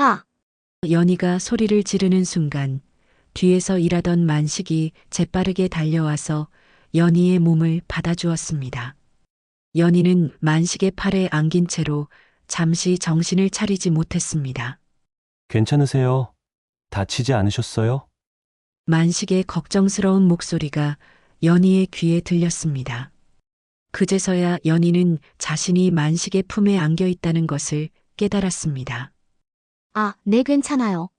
아, 연희가 소리를 지르는 순간 뒤에서 일하던 만식이 재빠르게 달려와서 연희의 몸을 받아주었습니다. 연희는 만식의 팔에 안긴 채로 잠시 정신을 차리지 못했습니다. 괜찮으세요? 다치지 않으셨어요? 만식의 걱정스러운 목소리가 연희의 귀에 들렸습니다. 그제서야 연희는 자신이 만식의 품에 안겨 있다는 것을 깨달았습니다. 네, 괜찮아요.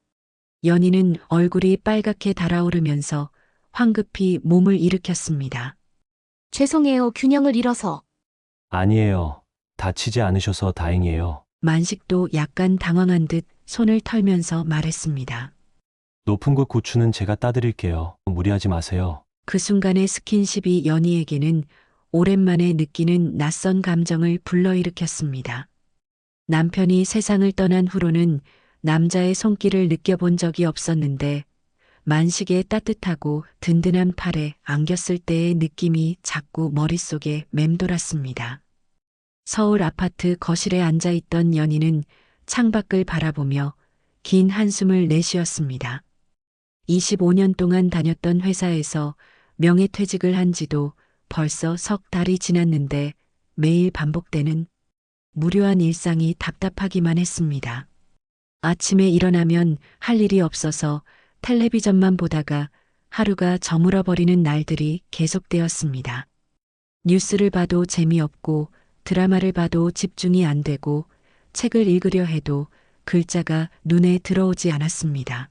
연희는 얼굴이 빨갛게 달아오르면서 황급히 몸을 일으켰습니다. 죄송해요, 균형을 잃어서. 아니에요. 다치지 않으셔서 다행이에요. 만식도 약간 당황한 듯 손을 털면서 말했습니다. 높은 곳 고추는 제가 따드릴게요. 무리하지 마세요. 그 순간의 스킨십이 연희에게는 오랜만에 느끼는 낯선 감정을 불러일으켰습니다. 남편이 세상을 떠난 후로는 남자의 손길을 느껴본 적이 없었는데 만식의 따뜻하고 든든한 팔에 안겼을 때의 느낌이 자꾸 머릿속에 맴돌았습니다. 서울 아파트 거실에 앉아있던 연희는 창밖을 바라보며 긴 한숨을 내쉬었습니다. 25년 동안 다녔던 회사에서 명예퇴직을 한 지도 벌써 석 달이 지났는데 매일 반복되는 무료한 일상이 답답하기만 했습니다. 아침에 일어나면 할 일이 없어서 텔레비전만 보다가 하루가 저물어버리는 날들이 계속되었습니다. 뉴스를 봐도 재미없고 드라마를 봐도 집중이 안 되고 책을 읽으려 해도 글자가 눈에 들어오지 않았습니다.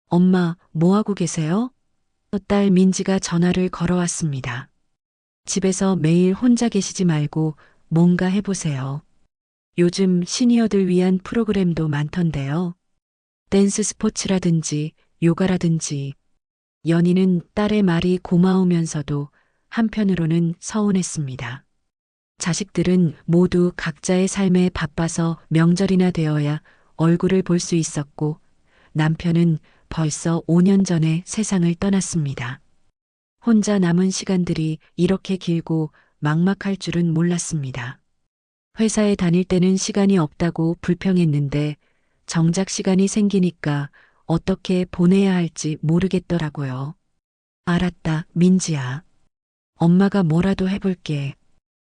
엄마, 뭐 하고 계세요? 딸 민지가 전화를 걸어왔습니다. 집에서 매일 혼자 계시지 말고 뭔가 해보세요. 요즘 시니어들 위한 프로그램도 많던데요. 댄스 스포츠라든지 요가라든지. 연희는 딸의 말이 고마우면서도 한편으로는 서운했습니다. 자식들은 모두 각자의 삶에 바빠서 명절이나 되어야 얼굴을 볼 수 있었고 남편은 벌써 5년 전에 세상을 떠났습니다. 혼자 남은 시간들이 이렇게 길고 막막할 줄은 몰랐습니다. 회사에 다닐 때는 시간이 없다고 불평했는데 정작 시간이 생기니까 어떻게 보내야 할지 모르겠더라고요. 알았다, 민지야. 엄마가 뭐라도 해볼게.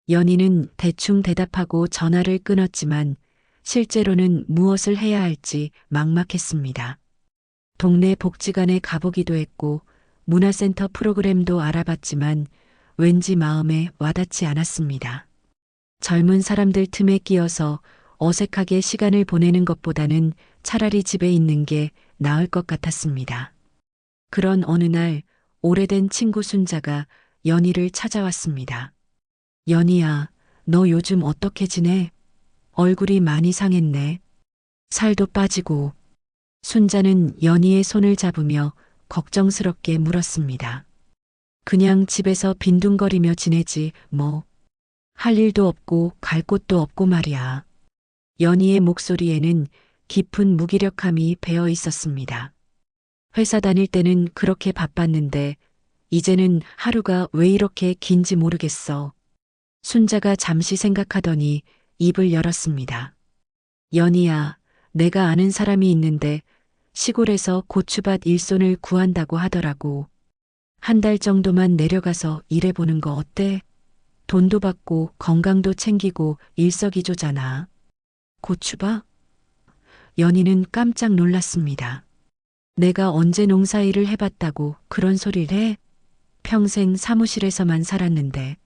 연희는 대충 대답하고 전화를 끊었지만 실제로는 무엇을 해야 할지 막막했습니다. 동네 복지관에 가보기도 했고 문화센터 프로그램도 알아봤지만 왠지 마음에 와닿지 않았습니다. 젊은 사람들 틈에 끼어서 어색하게 시간을 보내는 것보다는 차라리 집에 있는 게 나을 것 같았습니다. 그런 어느 날 오래된 친구 순자가 연희를 찾아왔습니다. 연희야, 너 요즘 어떻게 지내? 얼굴이 많이 상했네. 살도 빠지고. 순자는 연희의 손을 잡으며 걱정스럽게 물었습니다. 그냥 집에서 빈둥거리며 지내지 뭐. 할 일도 없고 갈 곳도 없고 말이야. 연희의 목소리에는 깊은 무기력함이 배어 있었습니다. 회사 다닐 때는 그렇게 바빴는데 이제는 하루가 왜 이렇게 긴지 모르겠어. 순자가 잠시 생각하더니 입을 열었습니다. 연희야, 내가 아는 사람이 있는데 시골에서 고추밭 일손을 구한다고 하더라고. 한 달 정도만 내려가서 일해보는 거 어때? 돈도 받고 건강도 챙기고 일석이조잖아. 고추밭? 연희는 깜짝 놀랐습니다. 내가 언제 농사일을 해봤다고 그런 소리를 해? 평생 사무실에서만 살았는데.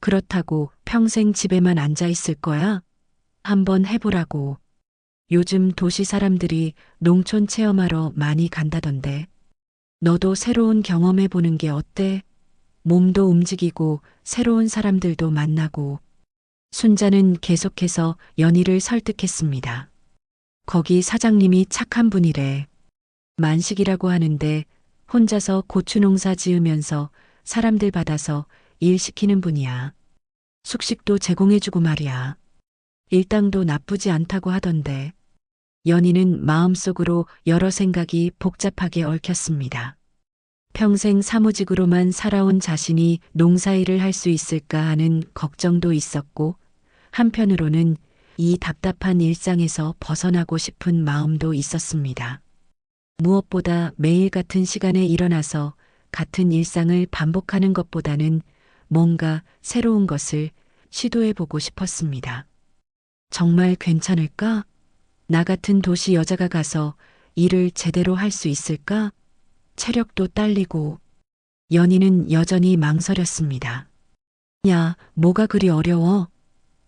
그렇다고 평생 집에만 앉아 있을 거야? 한번 해보라고. 요즘 도시 사람들이 농촌 체험하러 많이 간다던데. 너도 새로운 경험해보는 게 어때? 몸도 움직이고 새로운 사람들도 만나고. 순자는 계속해서 연희를 설득했습니다. 거기 사장님이 착한 분이래. 만식이라고 하는데 혼자서 고추 농사 지으면서 사람들 받아서 일 시키는 분이야. 숙식도 제공해주고 말이야. 일당도 나쁘지 않다고 하던데. 연희는 마음속으로 여러 생각이 복잡하게 얽혔습니다. 평생 사무직으로만 살아온 자신이 농사일을 할 수 있을까 하는 걱정도 있었고, 한편으로는 이 답답한 일상에서 벗어나고 싶은 마음도 있었습니다. 무엇보다 매일 같은 시간에 일어나서 같은 일상을 반복하는 것보다는 뭔가 새로운 것을 시도해보고 싶었습니다. 정말 괜찮을까? 나 같은 도시 여자가 가서 일을 제대로 할 수 있을까? 체력도 딸리고 연희는 여전히 망설였습니다. 야, 뭐가 그리 어려워?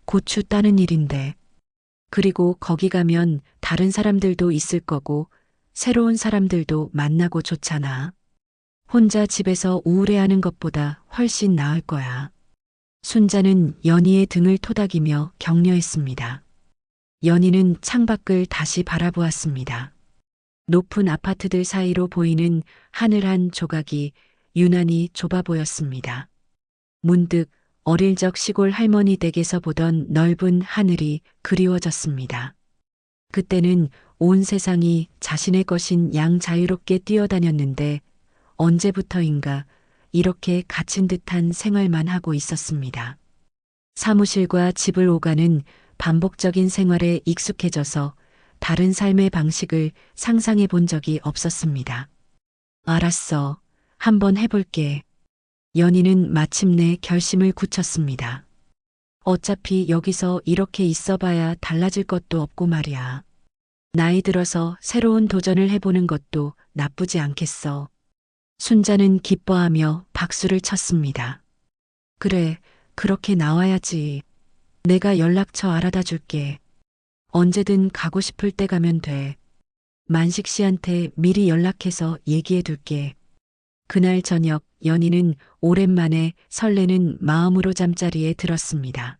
고추 따는 일인데. 그리고 거기 가면 다른 사람들도 있을 거고 새로운 사람들도 만나고 좋잖아. 혼자 집에서 우울해하는 것보다 훨씬 나을 거야. 순자는 연희의 등을 토닥이며 격려했습니다. 연희는 창밖을 다시 바라보았습니다. 높은 아파트들 사이로 보이는 하늘 한 조각이 유난히 좁아 보였습니다. 문득 어릴 적 시골 할머니 댁에서 보던 넓은 하늘이 그리워졌습니다. 그때는 온 세상이 자신의 것인 양 자유롭게 뛰어다녔는데 언제부터인가 이렇게 갇힌 듯한 생활만 하고 있었습니다. 사무실과 집을 오가는 반복적인 생활에 익숙해져서 다른 삶의 방식을 상상해 본 적이 없었습니다. 알았어. 한번 해볼게. 연희는 마침내 결심을 굳혔습니다. 어차피 여기서 이렇게 있어봐야 달라질 것도 없고 말이야. 나이 들어서 새로운 도전을 해보는 것도 나쁘지 않겠어. 순자는 기뻐하며 박수를 쳤습니다. 그래, 그렇게 나와야지. 내가 연락처 알아다 줄게. 언제든 가고 싶을 때 가면 돼. 만식 씨한테 미리 연락해서 얘기해 둘게. 그날 저녁 연희는 오랜만에 설레는 마음으로 잠자리에 들었습니다.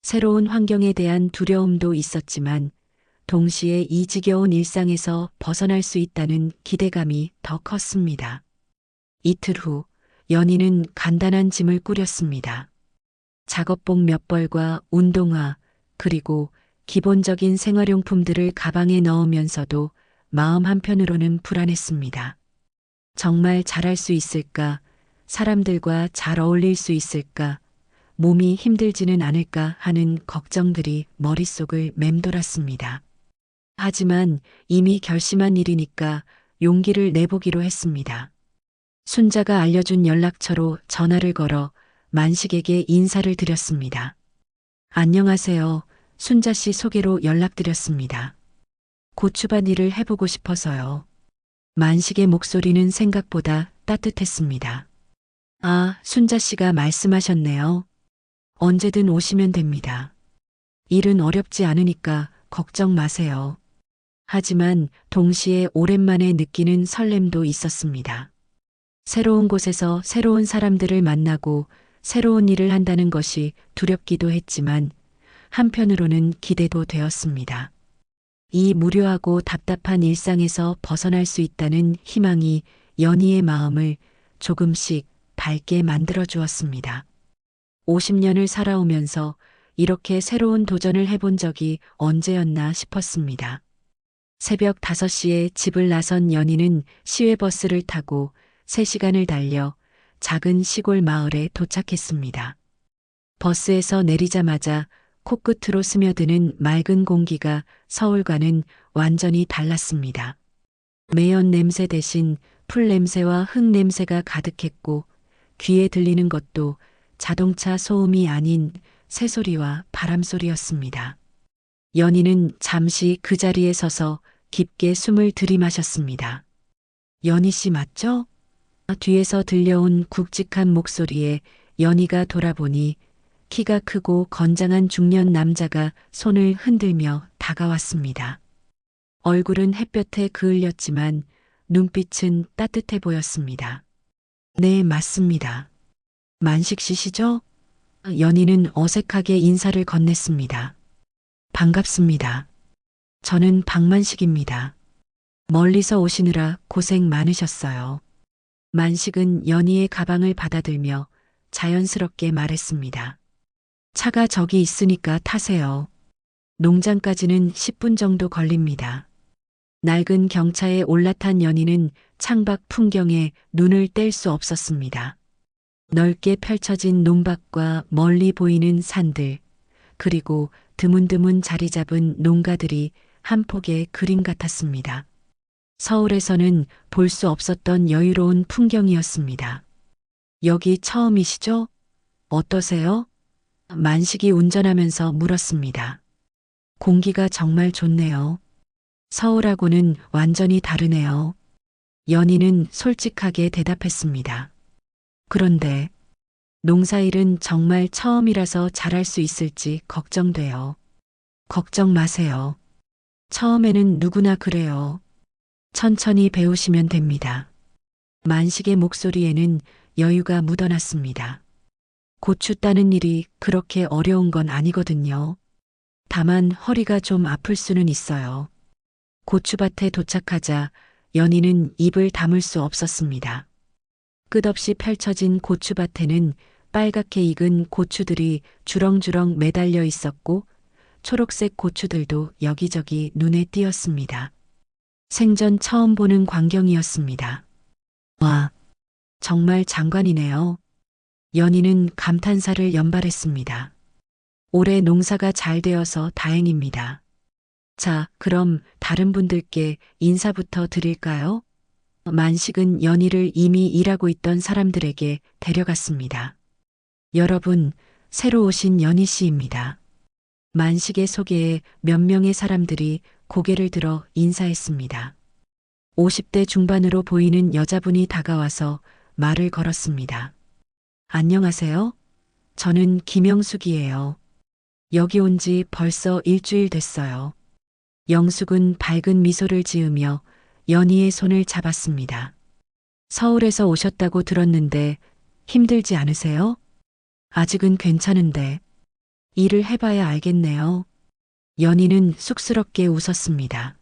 새로운 환경에 대한 두려움도 있었지만 동시에 이 지겨운 일상에서 벗어날 수 있다는 기대감이 더 컸습니다. 이틀 후 연희는 간단한 짐을 꾸렸습니다. 작업복 몇 벌과 운동화 그리고 기본적인 생활용품들을 가방에 넣으면서도 마음 한편으로는 불안했습니다. 정말 잘할 수 있을까? 사람들과 잘 어울릴 수 있을까? 몸이 힘들지는 않을까 하는 걱정들이 머릿속을 맴돌았습니다. 하지만 이미 결심한 일이니까 용기를 내보기로 했습니다. 순자가 알려준 연락처로 전화를 걸어 만식에게 인사를 드렸습니다. 안녕하세요. 순자 씨 소개로 연락드렸습니다. 고추밭 일을 해보고 싶어서요. 만식의 목소리는 생각보다 따뜻했습니다. 아, 순자 씨가 말씀하셨네요. 언제든 오시면 됩니다. 일은 어렵지 않으니까 걱정 마세요. 하지만 동시에 오랜만에 느끼는 설렘도 있었습니다. 새로운 곳에서 새로운 사람들을 만나고 새로운 일을 한다는 것이 두렵기도 했지만 한편으로는 기대도 되었습니다. 이 무료하고 답답한 일상에서 벗어날 수 있다는 희망이 연희의 마음을 조금씩 밝게 만들어 주었습니다. 50년을 살아오면서 이렇게 새로운 도전을 해본 적이 언제였나 싶었습니다. 새벽 5시에 집을 나선 연희는 시외버스를 타고 3시간을 달려 작은 시골 마을에 도착했습니다. 버스에서 내리자마자 코끝으로 스며드는 맑은 공기가 서울과는 완전히 달랐습니다. 매연 냄새 대신 풀 냄새와 흙 냄새가 가득했고 귀에 들리는 것도 자동차 소음이 아닌 새소리와 바람소리였습니다. 연희는 잠시 그 자리에 서서 깊게 숨을 들이마셨습니다. 연희 씨 맞죠? 뒤에서 들려온 굵직한 목소리에 연희가 돌아보니 키가 크고 건장한 중년 남자가 손을 흔들며 다가왔습니다. 얼굴은 햇볕에 그을렸지만 눈빛은 따뜻해 보였습니다. 네, 맞습니다. 만식 씨시죠? 연희는 어색하게 인사를 건넸습니다. 반갑습니다. 저는 박만식입니다. 멀리서 오시느라 고생 많으셨어요. 만식은 연희의 가방을 받아들며 자연스럽게 말했습니다. 차가 저기 있으니까 타세요. 농장까지는 10분 정도 걸립니다. 낡은 경차에 올라탄 연희는 창밖 풍경에 눈을 뗄 수 없었습니다. 넓게 펼쳐진 논밭과 멀리 보이는 산들, 그리고 드문드문 자리 잡은 농가들이 한 폭의 그림 같았습니다. 서울에서는 볼 수 없었던 여유로운 풍경이었습니다. 여기 처음이시죠? 어떠세요? 만식이 운전하면서 물었습니다. 공기가 정말 좋네요. 서울하고는 완전히 다르네요. 연희는 솔직하게 대답했습니다. 그런데 농사일은 정말 처음이라서 잘할 수 있을지 걱정돼요. 걱정 마세요. 처음에는 누구나 그래요. 천천히 배우시면 됩니다. 만식의 목소리에는 여유가 묻어났습니다. 고추 따는 일이 그렇게 어려운 건 아니거든요. 다만 허리가 좀 아플 수는 있어요. 고추밭에 도착하자 연희는 입을 다물 수 없었습니다. 끝없이 펼쳐진 고추밭에는 빨갛게 익은 고추들이 주렁주렁 매달려 있었고 초록색 고추들도 여기저기 눈에 띄었습니다. 생전 처음 보는 광경이었습니다. 와, 정말 장관이네요. 연희는 감탄사를 연발했습니다. 올해 농사가 잘 되어서 다행입니다. 자, 그럼 다른 분들께 인사부터 드릴까요? 만식은 연희를 이미 일하고 있던 사람들에게 데려갔습니다. 여러분, 새로 오신 연희 씨입니다. 만식의 소개에 몇 명의 사람들이 고개를 들어 인사했습니다. 50대 중반으로 보이는 여자분이 다가와서 말을 걸었습니다. 안녕하세요. 저는 김영숙이에요. 여기 온 지 벌써 일주일 됐어요. 영숙은 밝은 미소를 지으며 연희의 손을 잡았습니다. 서울에서 오셨다고 들었는데 힘들지 않으세요? 아직은 괜찮은데 일을 해봐야 알겠네요. 연희는 쑥스럽게 웃었습니다.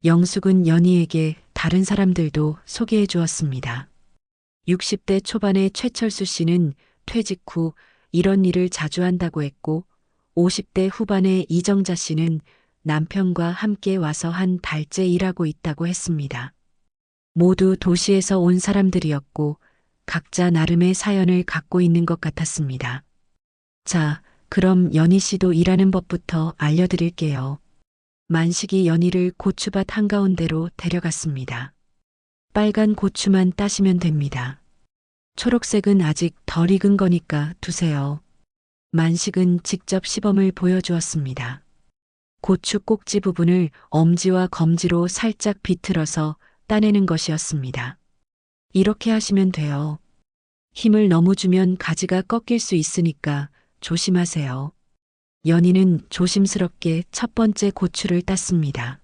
영숙은 연희에게 다른 사람들도 소개해 주었습니다. 60대 초반의 최철수 씨는 퇴직 후 이런 일을 자주 한다고 했고 50대 후반의 이정자 씨는 남편과 함께 와서 한 달째 일하고 있다고 했습니다. 모두 도시에서 온 사람들이었고 각자 나름의 사연을 갖고 있는 것 같았습니다. 자, 그럼 연희 씨도 일하는 법부터 알려드릴게요. 만식이 연희를 고추밭 한가운데로 데려갔습니다. 빨간 고추만 따시면 됩니다. 초록색은 아직 덜 익은 거니까 두세요. 만식은 직접 시범을 보여주었습니다. 고추 꼭지 부분을 엄지와 검지로 살짝 비틀어서 따내는 것이었습니다. 이렇게 하시면 돼요. 힘을 너무 주면 가지가 꺾일 수 있으니까 조심하세요. 연희는 조심스럽게 첫 번째 고추를 땄습니다.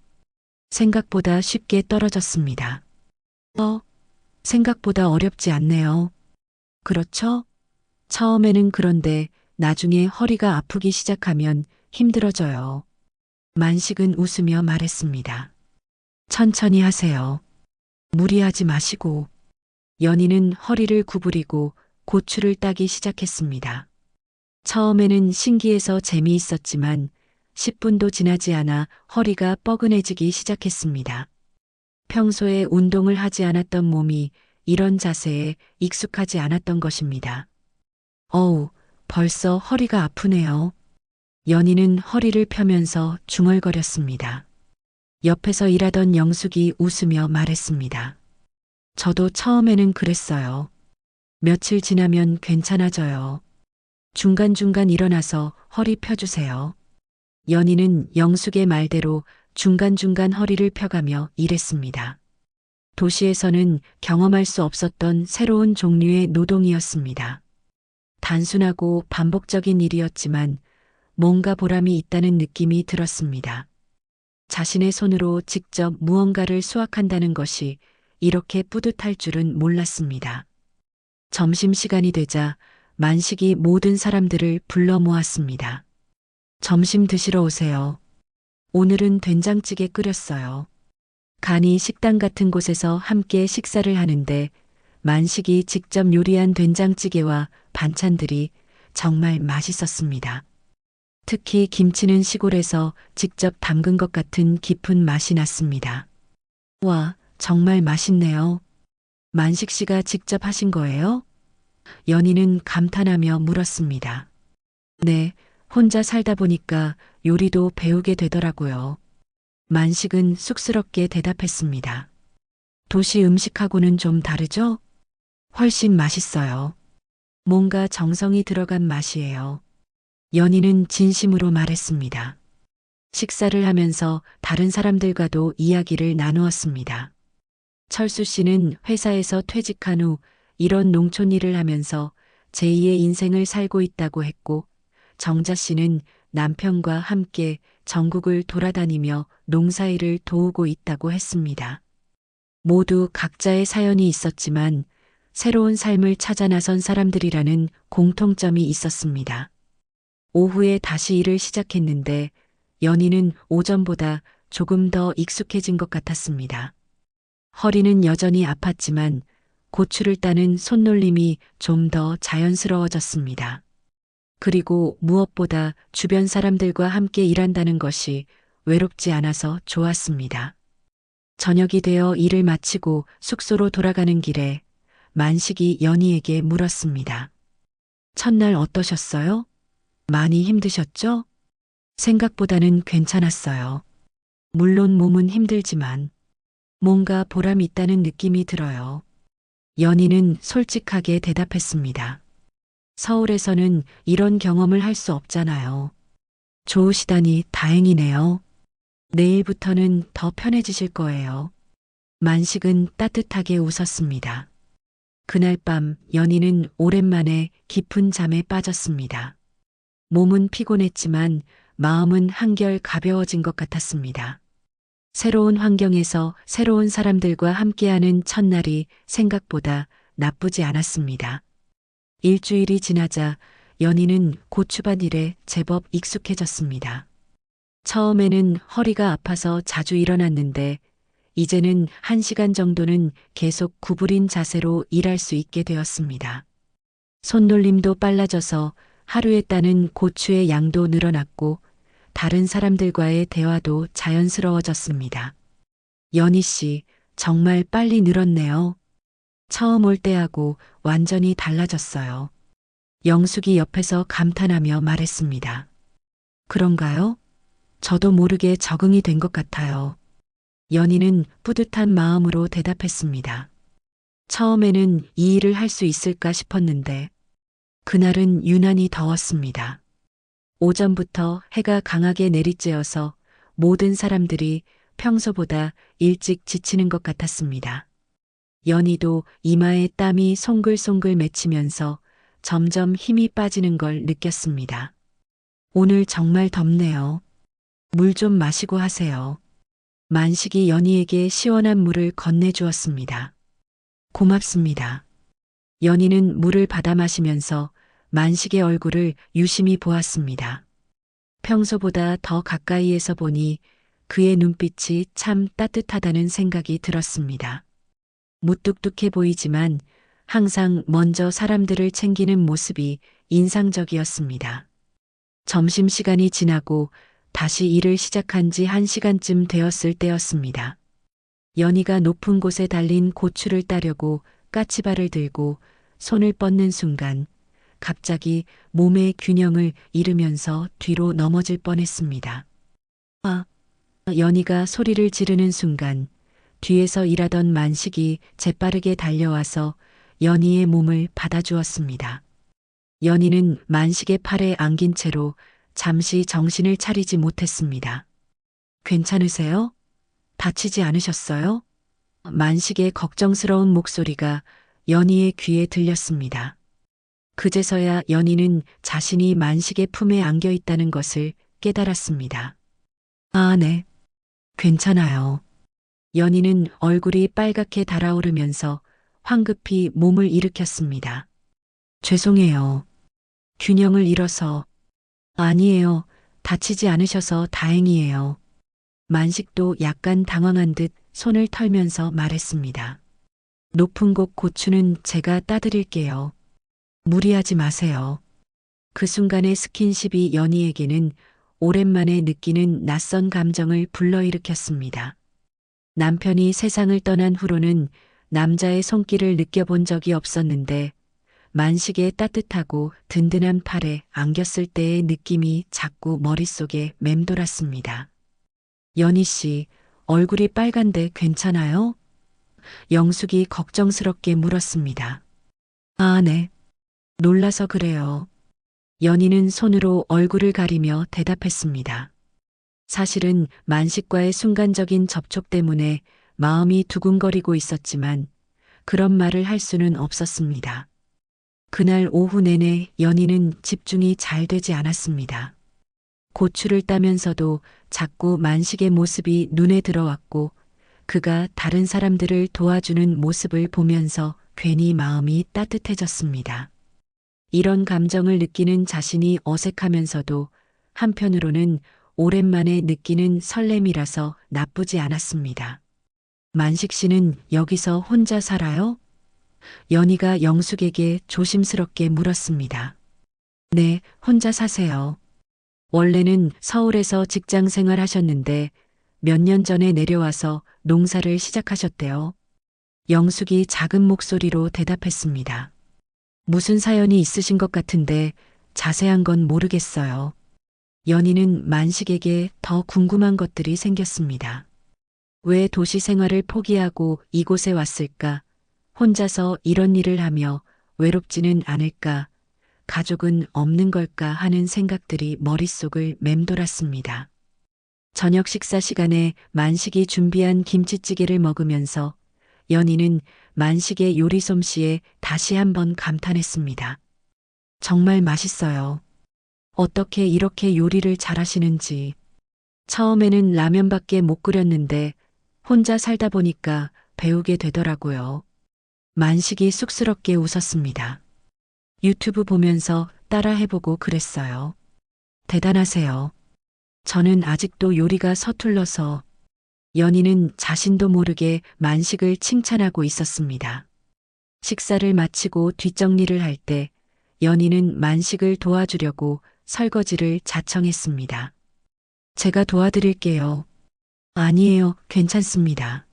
생각보다 쉽게 떨어졌습니다. 생각보다 어렵지 않네요. 그렇죠? 처음에는 그런데 나중에 허리가 아프기 시작하면 힘들어져요. 만식은 웃으며 말했습니다. 천천히 하세요. 무리하지 마시고. 연희는 허리를 구부리고 고추를 따기 시작했습니다. 처음에는 신기해서 재미있었지만 10분도 지나지 않아 허리가 뻐근해지기 시작했습니다. 평소에 운동을 하지 않았던 몸이 이런 자세에 익숙하지 않았던 것입니다. 어우, 벌써 허리가 아프네요. 연희는 허리를 펴면서 중얼거렸습니다. 옆에서 일하던 영숙이 웃으며 말했습니다. 저도 처음에는 그랬어요. 며칠 지나면 괜찮아져요. 중간중간 일어나서 허리 펴주세요. 연희는 영숙의 말대로 중간중간 허리를 펴가며 일했습니다. 도시에서는 경험할 수 없었던 새로운 종류의 노동이었습니다. 단순하고 반복적인 일이었지만 뭔가 보람이 있다는 느낌이 들었습니다. 자신의 손으로 직접 무언가를 수확한다는 것이 이렇게 뿌듯할 줄은 몰랐습니다. 점심시간이 되자 만식이 모든 사람들을 불러 모았습니다. 점심 드시러 오세요. 오늘은 된장찌개 끓였어요. 간이 식당 같은 곳에서 함께 식사를 하는데 만식이 직접 요리한 된장찌개와 반찬들이 정말 맛있었습니다. 특히 김치는 시골에서 직접 담근 것 같은 깊은 맛이 났습니다. 와, 정말 맛있네요. 만식 씨가 직접 하신 거예요? 연희는 감탄하며 물었습니다. 네, 혼자 살다 보니까 요리도 배우게 되더라고요. 만식은 쑥스럽게 대답했습니다. 도시 음식하고는 좀 다르죠? 훨씬 맛있어요. 뭔가 정성이 들어간 맛이에요. 연희는 진심으로 말했습니다. 식사를 하면서 다른 사람들과도 이야기를 나누었습니다. 철수 씨는 회사에서 퇴직한 후 이런 농촌 일을 하면서 제2의 인생을 살고 있다고 했고, 정자 씨는 남편과 함께 전국을 돌아다니며 농사일을 도우고 있다고 했습니다. 모두 각자의 사연이 있었지만 새로운 삶을 찾아 나선 사람들이라는 공통점이 있었습니다. 오후에 다시 일을 시작했는데 연희는 오전보다 조금 더 익숙해진 것 같았습니다. 허리는 여전히 아팠지만 고추를 따는 손놀림이 좀 더 자연스러워졌습니다. 그리고 무엇보다 주변 사람들과 함께 일한다는 것이 외롭지 않아서 좋았습니다. 저녁이 되어 일을 마치고 숙소로 돌아가는 길에 만식이 연희에게 물었습니다. 첫날 어떠셨어요? 많이 힘드셨죠? 생각보다는 괜찮았어요. 물론 몸은 힘들지만 뭔가 보람이 있다는 느낌이 들어요. 연희는 솔직하게 대답했습니다. 서울에서는 이런 경험을 할 수 없잖아요. 좋으시다니 다행이네요. 내일부터는 더 편해지실 거예요. 만식은 따뜻하게 웃었습니다. 그날 밤 연희는 오랜만에 깊은 잠에 빠졌습니다. 몸은 피곤했지만 마음은 한결 가벼워진 것 같았습니다. 새로운 환경에서 새로운 사람들과 함께하는 첫날이 생각보다 나쁘지 않았습니다. 일주일이 지나자 연희는 고추밭 일에 제법 익숙해졌습니다. 처음에는 허리가 아파서 자주 일어났는데 이제는 1시간 정도는 계속 구부린 자세로 일할 수 있게 되었습니다. 손놀림도 빨라져서 하루에 따는 고추의 양도 늘어났고 다른 사람들과의 대화도 자연스러워졌습니다. 연희 씨, 정말 빨리 늘었네요. 처음 올 때하고 완전히 달라졌어요. 영숙이 옆에서 감탄하며 말했습니다. 그런가요? 저도 모르게 적응이 된 것 같아요. 연희는 뿌듯한 마음으로 대답했습니다. 처음에는 이 일을 할 수 있을까 싶었는데 그날은 유난히 더웠습니다. 오전부터 해가 강하게 내리쬐어서 모든 사람들이 평소보다 일찍 지치는 것 같았습니다. 연희도 이마에 땀이 송글송글 맺히면서 점점 힘이 빠지는 걸 느꼈습니다. 오늘 정말 덥네요. 물 좀 마시고 하세요. 만식이 연희에게 시원한 물을 건네주었습니다. 고맙습니다. 연희는 물을 받아 마시면서 만식의 얼굴을 유심히 보았습니다. 평소보다 더 가까이에서 보니 그의 눈빛이 참 따뜻하다는 생각이 들었습니다. 무뚝뚝해 보이지만 항상 먼저 사람들을 챙기는 모습이 인상적이었습니다. 점심시간이 지나고 다시 일을 시작한 지 1시간쯤 되었을 때였습니다. 연희가 높은 곳에 달린 고추를 따려고 까치발을 들고 손을 뻗는 순간 갑자기 몸의 균형을 잃으면서 뒤로 넘어질 뻔했습니다. 아! 연희가 소리를 지르는 순간 뒤에서 일하던 만식이 재빠르게 달려와서 연희의 몸을 받아주었습니다. 연희는 만식의 팔에 안긴 채로 잠시 정신을 차리지 못했습니다. 괜찮으세요? 다치지 않으셨어요? 만식의 걱정스러운 목소리가 연희의 귀에 들렸습니다. 그제서야 연희는 자신이 만식의 품에 안겨 있다는 것을 깨달았습니다. 아, 네. 괜찮아요. 연희는 얼굴이 빨갛게 달아오르면서 황급히 몸을 일으켰습니다. 죄송해요. 균형을 잃어서. 아니에요. 다치지 않으셔서 다행이에요. 만식도 약간 당황한 듯 손을 털면서 말했습니다. 높은 곳 고추는 제가 따드릴게요. 무리하지 마세요. 그 순간의 스킨십이 연희에게는 오랜만에 느끼는 낯선 감정을 불러일으켰습니다. 남편이 세상을 떠난 후로는 남자의 손길을 느껴본 적이 없었는데 만식의 따뜻하고 든든한 팔에 안겼을 때의 느낌이 자꾸 머릿속에 맴돌았습니다. 연희 씨, 얼굴이 빨간데 괜찮아요? 영숙이 걱정스럽게 물었습니다. 아, 네. 놀라서 그래요. 연희는 손으로 얼굴을 가리며 대답했습니다. 사실은 만식과의 순간적인 접촉 때문에 마음이 두근거리고 있었지만 그런 말을 할 수는 없었습니다. 그날 오후 내내 연희는 집중이 잘 되지 않았습니다. 고추를 따면서도 자꾸 만식의 모습이 눈에 들어왔고 그가 다른 사람들을 도와주는 모습을 보면서 괜히 마음이 따뜻해졌습니다. 이런 감정을 느끼는 자신이 어색하면서도 한편으로는 오랜만에 느끼는 설렘이라서 나쁘지 않았습니다. 만식 씨는 여기서 혼자 살아요? 연희가 영숙에게 조심스럽게 물었습니다. 네, 혼자 사세요. 원래는 서울에서 직장 생활하셨는데 몇 년 전에 내려와서 농사를 시작하셨대요. 영숙이 작은 목소리로 대답했습니다. 무슨 사연이 있으신 것 같은데 자세한 건 모르겠어요. 연희는 만식에게 더 궁금한 것들이 생겼습니다. 왜 도시 생활을 포기하고 이곳에 왔을까? 혼자서 이런 일을 하며 외롭지는 않을까? 가족은 없는 걸까 하는 생각들이 머릿속을 맴돌았습니다. 저녁 식사 시간에 만식이 준비한 김치찌개를 먹으면서 연희는 만식의 요리 솜씨에 다시 한번 감탄했습니다. 정말 맛있어요. 어떻게 이렇게 요리를 잘하시는지. 처음에는 라면밖에 못 끓였는데 혼자 살다 보니까 배우게 되더라고요. 만식이 쑥스럽게 웃었습니다. 유튜브 보면서 따라 해보고 그랬어요. 대단하세요. 저는 아직도 요리가 서툴러서. 연희는 자신도 모르게 만식을 칭찬하고 있었습니다. 식사를 마치고 뒷정리를 할 때 연희는 만식을 도와주려고 설거지를 자청했습니다. 제가 도와드릴게요. 아니에요, 괜찮습니다.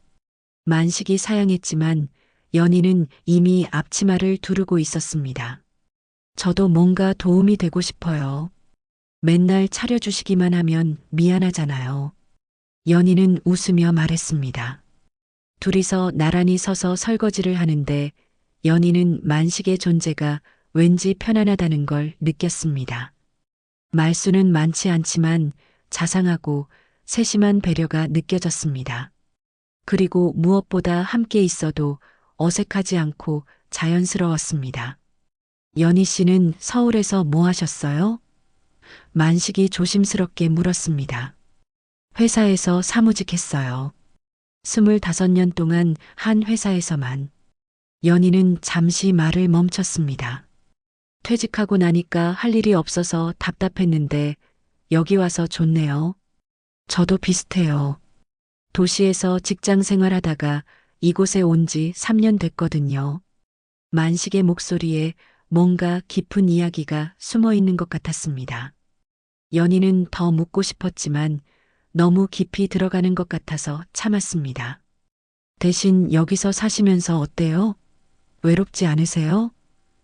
만식이 사양했지만 연희는 이미 앞치마를 두르고 있었습니다. 저도 뭔가 도움이 되고 싶어요. 맨날 차려주시기만 하면 미안하잖아요. 연희는 웃으며 말했습니다. 둘이서 나란히 서서 설거지를 하는데 연희는 만식의 존재가 왠지 편안하다는 걸 느꼈습니다. 말수는 많지 않지만 자상하고 세심한 배려가 느껴졌습니다. 그리고 무엇보다 함께 있어도 어색하지 않고 자연스러웠습니다. 연희 씨는 서울에서 뭐 하셨어요? 만식이 조심스럽게 물었습니다. 회사에서 사무직했어요. 25년 동안 한 회사에서만. 연희는 잠시 말을 멈췄습니다. 퇴직하고 나니까 할 일이 없어서 답답했는데 여기 와서 좋네요. 저도 비슷해요. 도시에서 직장 생활하다가 이곳에 온 지 3년 됐거든요. 만식의 목소리에 뭔가 깊은 이야기가 숨어 있는 것 같았습니다. 연희는 더 묻고 싶었지만 너무 깊이 들어가는 것 같아서 참았습니다. 대신 여기서 사시면서 어때요? 외롭지 않으세요?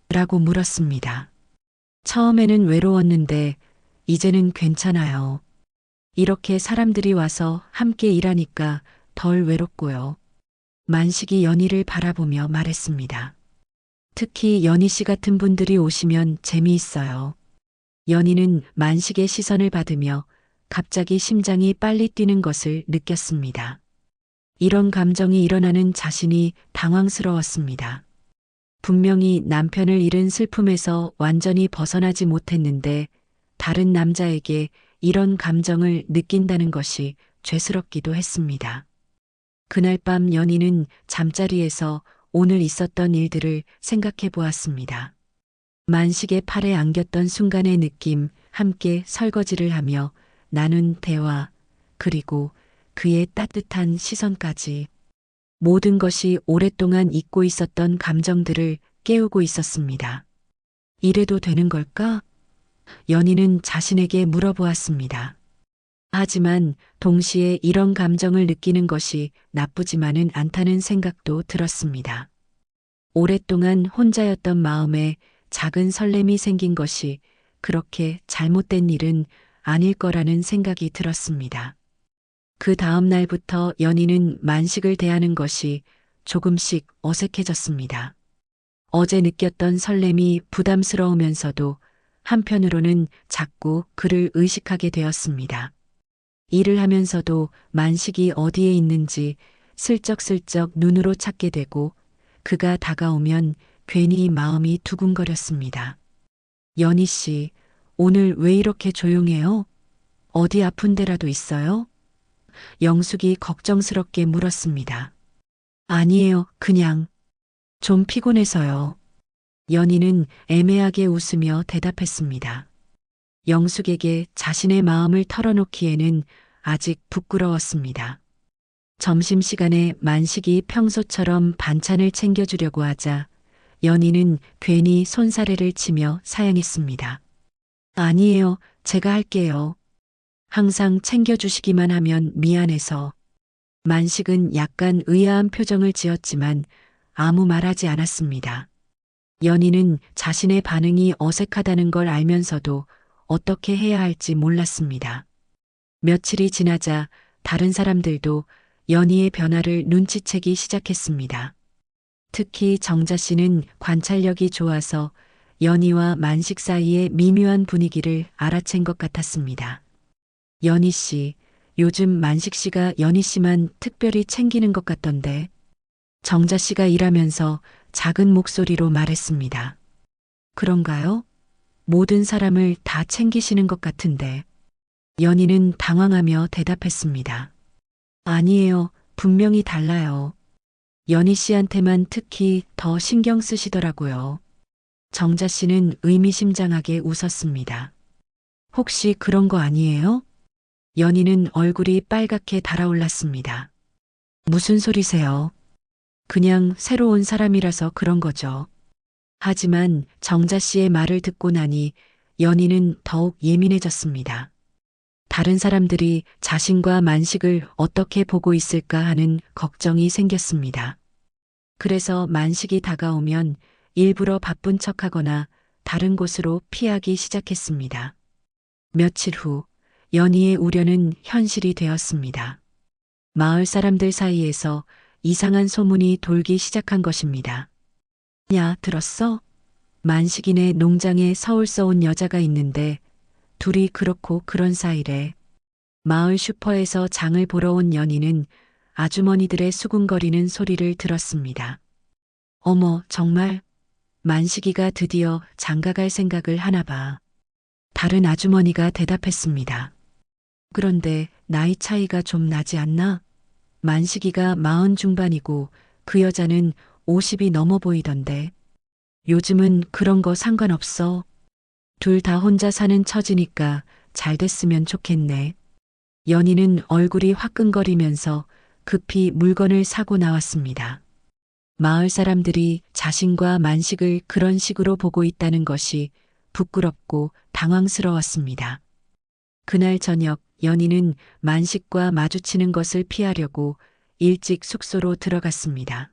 라고 물었습니다. 처음에는 외로웠는데 이제는 괜찮아요. 이렇게 사람들이 와서 함께 일하니까 덜 외롭고요. 만식이 연희를 바라보며 말했습니다. 특히 연희 씨 같은 분들이 오시면 재미있어요. 연희는 만식의 시선을 받으며 갑자기 심장이 빨리 뛰는 것을 느꼈습니다. 이런 감정이 일어나는 자신이 당황스러웠습니다. 분명히 남편을 잃은 슬픔에서 완전히 벗어나지 못했는데 다른 남자에게 이런 감정을 느낀다는 것이 죄스럽기도 했습니다. 그날 밤 연희는 잠자리에서 오늘 있었던 일들을 생각해 보았습니다. 만식의 팔에 안겼던 순간의 느낌, 함께 설거지를 하며 나눈 대화, 그리고 그의 따뜻한 시선까지. 모든 것이 오랫동안 잊고 있었던 감정들을 깨우고 있었습니다. 이래도 되는 걸까? 연희는 자신에게 물어보았습니다. 하지만 동시에 이런 감정을 느끼는 것이 나쁘지만은 않다는 생각도 들었습니다. 오랫동안 혼자였던 마음에 작은 설렘이 생긴 것이 그렇게 잘못된 일은 아닐 거라는 생각이 들었습니다. 그 다음 날부터 연희는 만식을 대하는 것이 조금씩 어색해졌습니다. 어제 느꼈던 설렘이 부담스러우면서도 한편으로는 자꾸 그를 의식하게 되었습니다. 일을 하면서도 만식이 어디에 있는지 슬쩍슬쩍 눈으로 찾게 되고 그가 다가오면 괜히 마음이 두근거렸습니다. 연희 씨, 오늘 왜 이렇게 조용해요? 어디 아픈 데라도 있어요? 영숙이 걱정스럽게 물었습니다. 아니에요, 그냥 좀 피곤해서요. 연희는 애매하게 웃으며 대답했습니다. 영숙에게 자신의 마음을 털어놓기에는 아직 부끄러웠습니다. 점심시간에 만식이 평소처럼 반찬을 챙겨주려고 하자 연희는 괜히 손사래를 치며 사양했습니다. 아니에요, 제가 할게요. 항상 챙겨주시기만 하면 미안해서. 만식은 약간 의아한 표정을 지었지만 아무 말하지 않았습니다. 연희는 자신의 반응이 어색하다는 걸 알면서도 어떻게 해야 할지 몰랐습니다. 며칠이 지나자 다른 사람들도 연희의 변화를 눈치채기 시작했습니다. 특히 정자 씨는 관찰력이 좋아서 연희와 만식 사이의 미묘한 분위기를 알아챈 것 같았습니다. 연희 씨, 요즘 만식 씨가 연희 씨만 특별히 챙기는 것 같던데. 정자 씨가 일하면서 작은 목소리로 말했습니다. 그런가요? 모든 사람을 다 챙기시는 것 같은데. 연희는 당황하며 대답했습니다. 아니에요. 분명히 달라요. 연희 씨한테만 특히 더 신경 쓰시더라고요. 정자 씨는 의미심장하게 웃었습니다. 혹시 그런 거 아니에요? 연희는 얼굴이 빨갛게 달아올랐습니다. 무슨 소리세요? 그냥 새로 온 사람이라서 그런 거죠. 하지만 정자 씨의 말을 듣고 나니 연희는 더욱 예민해졌습니다. 다른 사람들이 자신과 만식을 어떻게 보고 있을까 하는 걱정이 생겼습니다. 그래서 만식이 다가오면 일부러 바쁜 척하거나 다른 곳으로 피하기 시작했습니다. 며칠 후 연희의 우려는 현실이 되었습니다. 마을 사람들 사이에서 이상한 소문이 돌기 시작한 것입니다. 야, 들었어? 만식이네 농장에 서울서 온 여자가 있는데 둘이 그렇고 그런 사이래. 마을 슈퍼에서 장을 보러 온 연희는 아주머니들의 수군거리는 소리를 들었습니다. 어머, 정말? 만식이가 드디어 장가갈 생각을 하나 봐. 다른 아주머니가 대답했습니다. 그런데 나이 차이가 좀 나지 않나? 만식이가 40 중반이고 그 여자는 50이 넘어 보이던데. 요즘은 그런 거 상관없어. 둘 다 혼자 사는 처지니까 잘 됐으면 좋겠네. 연희는 얼굴이 화끈거리면서 급히 물건을 사고 나왔습니다. 마을 사람들이 자신과 만식을 그런 식으로 보고 있다는 것이 부끄럽고 당황스러웠습니다. 그날 저녁 연희는 만식과 마주치는 것을 피하려고 일찍 숙소로 들어갔습니다.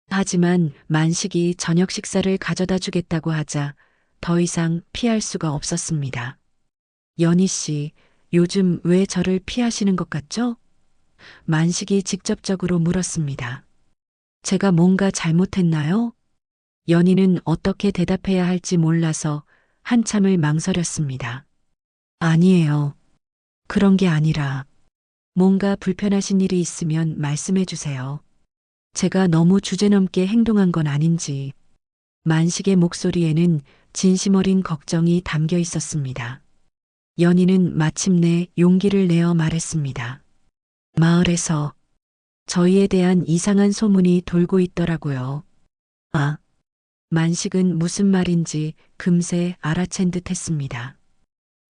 하지만 만식이 저녁 식사를 가져다 주겠다고 하자 더 이상 피할 수가 없었습니다. 연희 씨, 요즘 왜 저를 피하시는 것 같죠? 만식이 직접적으로 물었습니다. 제가 뭔가 잘못했나요? 연희는 어떻게 대답해야 할지 몰라서 한참을 망설였습니다. 아니에요. 그런 게 아니라 뭔가 불편하신 일이 있으면 말씀해 주세요. 제가 너무 주제넘게 행동한 건 아닌지. 만식의 목소리에는 진심 어린 걱정이 담겨 있었습니다. 연희는 마침내 용기를 내어 말했습니다. 마을에서 저희에 대한 이상한 소문이 돌고 있더라고요. 아, 만식은 무슨 말인지 금세 알아챈 듯 했습니다.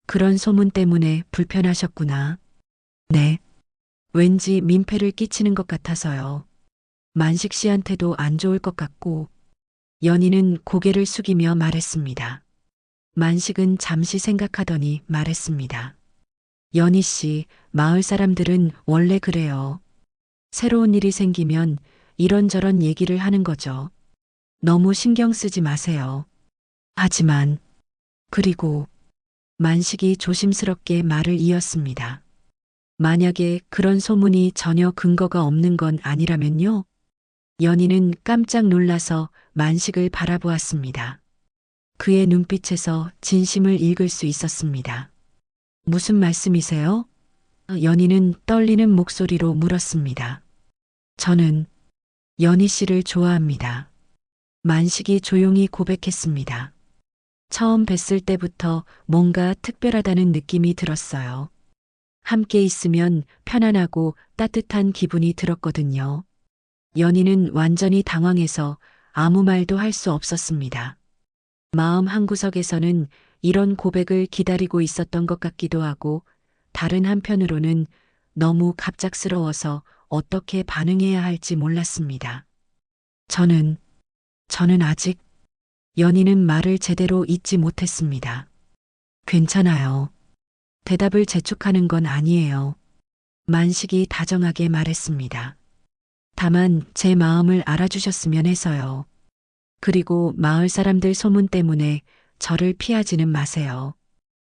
그런 소문 때문에 불편하셨구나. 네. 왠지 민폐를 끼치는 것 같아서요. 만식 씨한테도 안 좋을 것 같고. 연희는 고개를 숙이며 말했습니다. 만식은 잠시 생각하더니 말했습니다. 연희 씨, 마을 사람들은 원래 그래요. 새로운 일이 생기면 이런저런 얘기를 하는 거죠. 너무 신경 쓰지 마세요. 하지만, 그리고 만식이 조심스럽게 말을 이었습니다. 만약에 그런 소문이 전혀 근거가 없는 건 아니라면요? 연희는 깜짝 놀라서 만식을 바라보았습니다. 그의 눈빛에서 진심을 읽을 수 있었습니다. 무슨 말씀이세요? 연희는 떨리는 목소리로 물었습니다. 저는 연희 씨를 좋아합니다. 만식이 조용히 고백했습니다. 처음 뵀을 때부터 뭔가 특별하다는 느낌이 들었어요. 함께 있으면 편안하고 따뜻한 기분이 들었거든요. 연희는 완전히 당황해서 아무 말도 할 수 없었습니다. 마음 한구석에서는 이런 고백을 기다리고 있었던 것 같기도 하고 다른 한편으로는 너무 갑작스러워서 어떻게 반응해야 할지 몰랐습니다. 저는 아직 연희는 말을 제대로 잇지 못했습니다. 괜찮아요. 대답을 재촉하는 건 아니에요. 만식이 다정하게 말했습니다. 다만 제 마음을 알아주셨으면 해서요. 그리고 마을 사람들 소문 때문에 저를 피하지는 마세요.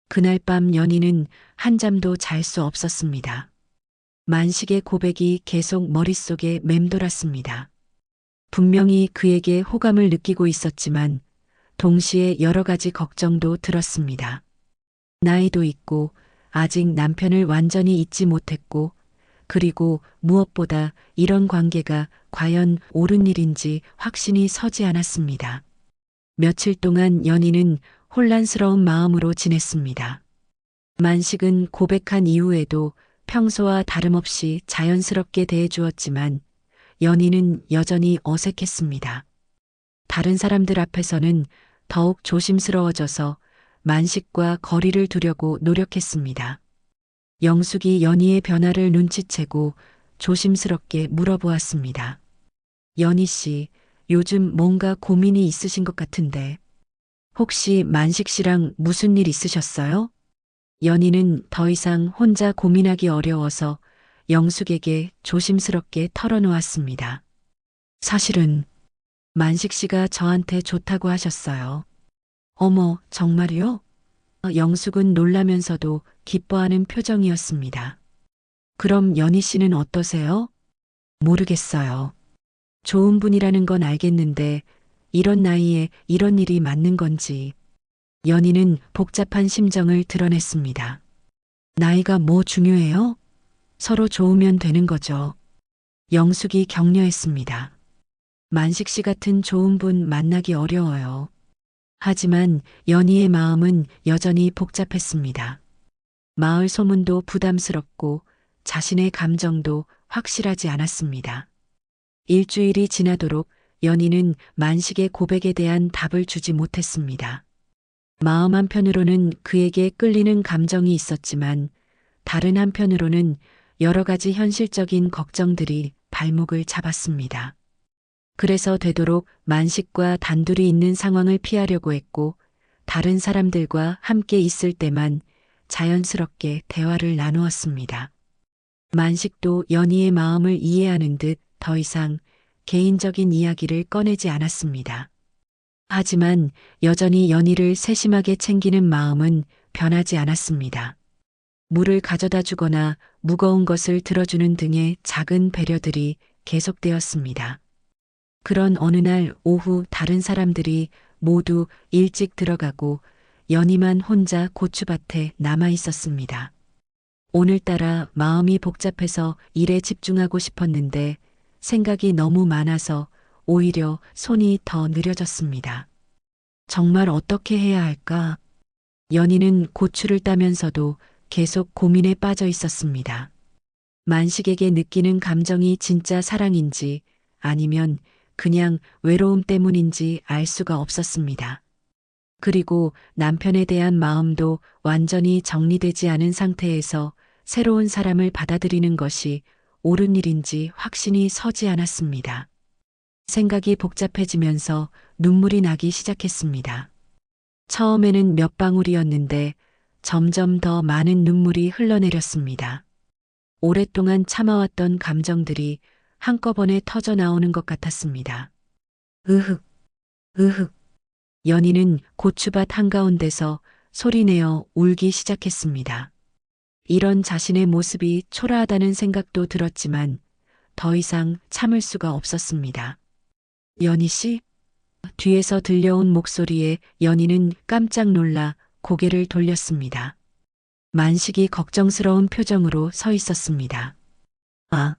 그날 밤 연희는 한잠도 잘 수 없었습니다. 만식의 고백이 계속 머릿속에 맴돌았습니다. 분명히 그에게 호감을 느끼고 있었지만 동시에 여러 가지 걱정도 들었습니다. 나이도 있고 아직 남편을 완전히 잊지 못했고 그리고 무엇보다 이런 관계가 과연 옳은 일인지 확신이 서지 않았습니다. 며칠 동안 연희는 혼란스러운 마음으로 지냈습니다. 만식은 고백한 이후에도 평소와 다름없이 자연스럽게 대해주었지만 연희는 여전히 어색했습니다. 다른 사람들 앞에서는 더욱 조심스러워져서 만식과 거리를 두려고 노력했습니다. 영숙이 연희의 변화를 눈치채고 조심스럽게 물어보았습니다. 연희 씨, 요즘 뭔가 고민이 있으신 것 같은데 혹시 만식 씨랑 무슨 일 있으셨어요? 연희는 더 이상 혼자 고민하기 어려워서 영숙에게 조심스럽게 털어놓았습니다. 사실은 만식 씨가 저한테 좋다고 하셨어요. 어머, 정말요? 영숙은 놀라면서도 기뻐하는 표정이었습니다. 그럼 연희 씨는 어떠세요? 모르겠어요. 좋은 분이라는 건 알겠는데 이런 나이에 이런 일이 맞는 건지. 연희는 복잡한 심정을 드러냈습니다. 나이가 뭐 중요해요? 서로 좋으면 되는 거죠. 영숙이 격려했습니다. 만식 씨 같은 좋은 분 만나기 어려워요. 하지만 연희의 마음은 여전히 복잡했습니다. 마을 소문도 부담스럽고 자신의 감정도 확실하지 않았습니다. 일주일이 지나도록 연희는 만식의 고백에 대한 답을 주지 못했습니다. 마음 한편으로는 그에게 끌리는 감정이 있었지만 다른 한편으로는 여러 가지 현실적인 걱정들이 발목을 잡았습니다. 그래서 되도록 만식과 단둘이 있는 상황을 피하려고 했고 다른 사람들과 함께 있을 때만 자연스럽게 대화를 나누었습니다. 만식도 연희의 마음을 이해하는 듯 더 이상 개인적인 이야기를 꺼내지 않았습니다. 하지만 여전히 연희를 세심하게 챙기는 마음은 변하지 않았습니다. 물을 가져다 주거나 무거운 것을 들어주는 등의 작은 배려들이 계속되었습니다. 그런 어느 날 오후 다른 사람들이 모두 일찍 들어가고 연희만 혼자 고추밭에 남아 있었습니다. 오늘따라 마음이 복잡해서 일에 집중하고 싶었는데 생각이 너무 많아서 오히려 손이 더 느려졌습니다. 정말 어떻게 해야 할까? 연희는 고추를 따면서도 계속 고민에 빠져 있었습니다. 만식에게 느끼는 감정이 진짜 사랑인지 아니면 그냥 외로움 때문인지 알 수가 없었습니다. 그리고 남편에 대한 마음도 완전히 정리되지 않은 상태에서 새로운 사람을 받아들이는 것이 옳은 일인지 확신이 서지 않았습니다. 생각이 복잡해지면서 눈물이 나기 시작했습니다. 처음에는 몇 방울이었는데 점점 더 많은 눈물이 흘러내렸습니다. 오랫동안 참아왔던 감정들이 한꺼번에 터져 나오는 것 같았습니다. 으흑, 으흑. 연희는 고추밭 한가운데서 소리내어 울기 시작했습니다. 이런 자신의 모습이 초라하다는 생각도 들었지만 더 이상 참을 수가 없었습니다. 연희 씨? 뒤에서 들려온 목소리에 연희는 깜짝 놀라 고개를 돌렸습니다. 만식이 걱정스러운 표정으로 서 있었습니다. 아,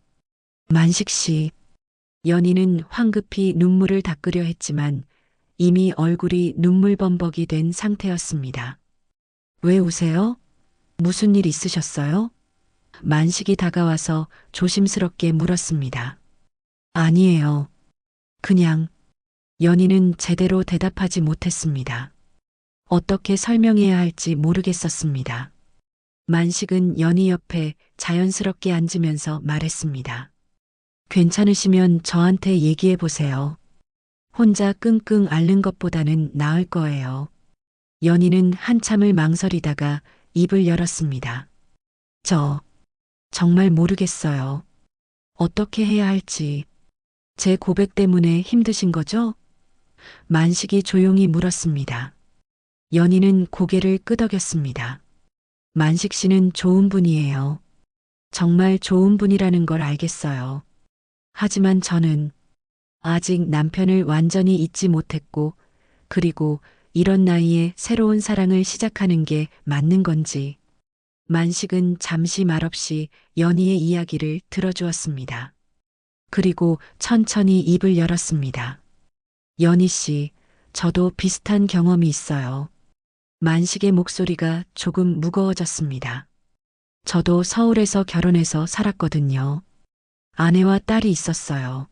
만식 씨. 연희는 황급히 눈물을 닦으려 했지만 이미 얼굴이 눈물범벅이 된 상태였습니다. 왜 우세요? 무슨 일 있으셨어요? 만식이 다가와서 조심스럽게 물었습니다. 아니에요. 그냥 연희는 제대로 대답하지 못했습니다. 어떻게 설명해야 할지 모르겠었습니다. 만식은 연희 옆에 자연스럽게 앉으면서 말했습니다. 괜찮으시면 저한테 얘기해 보세요. 혼자 끙끙 앓는 것보다는 나을 거예요. 연희는 한참을 망설이다가 입을 열었습니다. 저 정말 모르겠어요. 어떻게 해야 할지. 제 고백 때문에 힘드신 거죠? 만식이 조용히 물었습니다. 연희는 고개를 끄덕였습니다. 만식 씨는 좋은 분이에요. 정말 좋은 분이라는 걸 알겠어요. 하지만 저는 아직 남편을 완전히 잊지 못했고, 그리고 이런 나이에 새로운 사랑을 시작하는 게 맞는 건지. 만식은 잠시 말없이 연희의 이야기를 들어주었습니다. 그리고 천천히 입을 열었습니다. 연희 씨, 저도 비슷한 경험이 있어요. 만식의 목소리가 조금 무거워졌습니다. 저도 서울에서 결혼해서 살았거든요. 아내와 딸이 있었어요.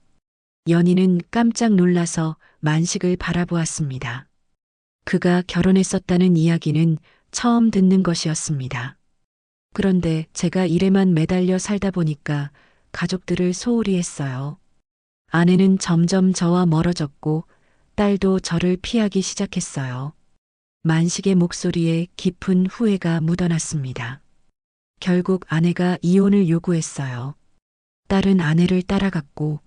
연희는 깜짝 놀라서 만식을 바라보았습니다. 그가 결혼했었다는 이야기는 처음 듣는 것이었습니다. 그런데 제가 일에만 매달려 살다 보니까 가족들을 소홀히 했어요. 아내는 점점 저와 멀어졌고 딸도 저를 피하기 시작했어요. 만식의 목소리에 깊은 후회가 묻어났습니다. 결국 아내가 이혼을 요구했어요. 딸은 아내를 따라갔고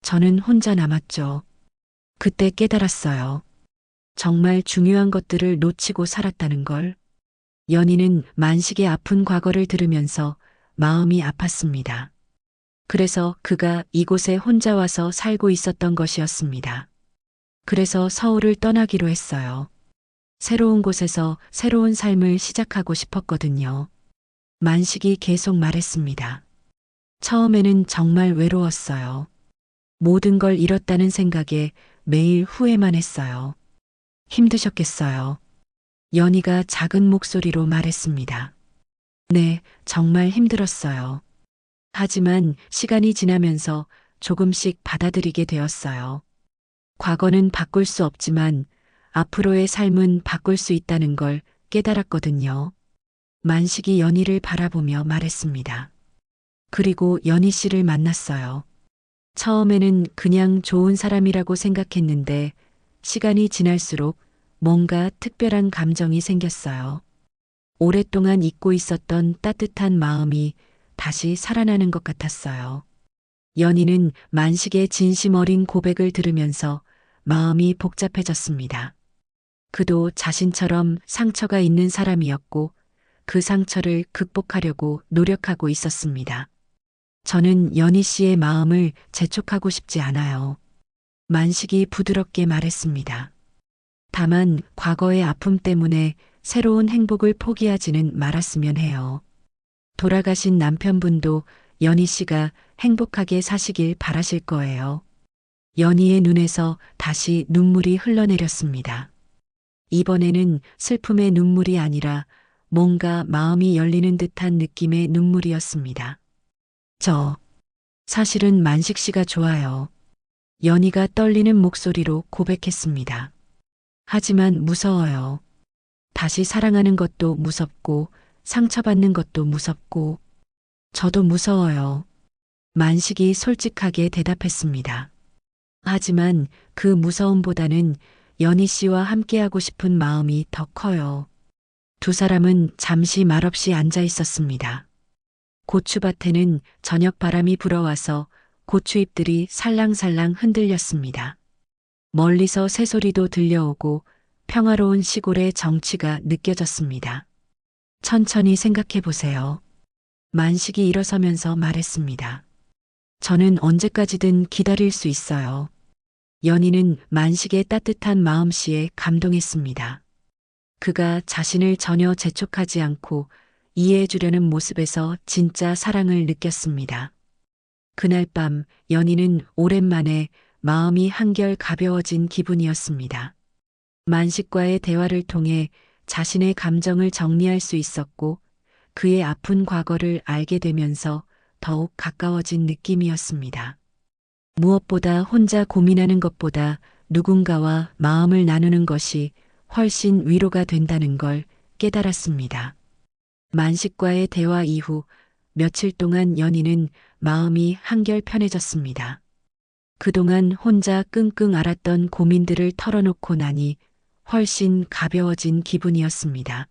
저는 혼자 남았죠. 그때 깨달았어요. 정말 중요한 것들을 놓치고 살았다는 걸. 연희는 만식의 아픈 과거를 들으면서 마음이 아팠습니다. 그래서 그가 이곳에 혼자 와서 살고 있었던 것이었습니다. 그래서 서울을 떠나기로 했어요. 새로운 곳에서 새로운 삶을 시작하고 싶었거든요. 만식이 계속 말했습니다. 처음에는 정말 외로웠어요. 모든 걸 잃었다는 생각에 매일 후회만 했어요. 힘드셨겠어요. 연희가 작은 목소리로 말했습니다. 네, 정말 힘들었어요. 하지만 시간이 지나면서 조금씩 받아들이게 되었어요. 과거는 바꿀 수 없지만 앞으로의 삶은 바꿀 수 있다는 걸 깨달았거든요. 만식이 연희를 바라보며 말했습니다. 그리고 연희 씨를 만났어요. 처음에는 그냥 좋은 사람이라고 생각했는데 시간이 지날수록 뭔가 특별한 감정이 생겼어요. 오랫동안 잊고 있었던 따뜻한 마음이 다시 살아나는 것 같았어요. 연희는 만식의 진심 어린 고백을 들으면서 마음이 복잡해졌습니다. 그도 자신처럼 상처가 있는 사람이었고 그 상처를 극복하려고 노력하고 있었습니다. 저는 연희 씨의 마음을 재촉하고 싶지 않아요. 만식이 부드럽게 말했습니다. 다만 과거의 아픔 때문에 새로운 행복을 포기하지는 말았으면 해요. 돌아가신 남편분도 연희 씨가 행복하게 사시길 바라실 거예요. 연희의 눈에서 다시 눈물이 흘러내렸습니다. 이번에는 슬픔의 눈물이 아니라 뭔가 마음이 열리는 듯한 느낌의 눈물이었습니다. 사실은 만식 씨가 좋아요. 연희가 떨리는 목소리로 고백했습니다. 하지만 무서워요. 다시 사랑하는 것도 무섭고 상처받는 것도 무섭고 저도 무서워요. 만식이 솔직하게 대답했습니다. 하지만 그 무서움보다는 연희 씨와 함께하고 싶은 마음이 더 커요. 두 사람은 잠시 말없이 앉아 있었습니다. 고추밭에는 저녁 바람이 불어와서 고추잎들이 살랑살랑 흔들렸습니다. 멀리서 새소리도 들려오고 평화로운 시골의 정취가 느껴졌습니다. 천천히 생각해 보세요. 만식이 일어서면서 말했습니다. 저는 언제까지든 기다릴 수 있어요. 연희는 만식의 따뜻한 마음씨에 감동했습니다. 그가 자신을 전혀 재촉하지 않고 이해해 주려는 모습에서 진짜 사랑을 느꼈습니다. 그날 밤 연희는 오랜만에 마음이 한결 가벼워진 기분이었습니다. 만식과의 대화를 통해 자신의 감정을 정리할 수 있었고 그의 아픈 과거를 알게 되면서 더욱 가까워진 느낌이었습니다. 무엇보다 혼자 고민하는 것보다 누군가와 마음을 나누는 것이 훨씬 위로가 된다는 걸 깨달았습니다. 만식과의 대화 이후 며칠 동안 연희는 마음이 한결 편해졌습니다. 그동안 혼자 끙끙 앓았던 고민들을 털어놓고 나니 훨씬 가벼워진 기분이었습니다.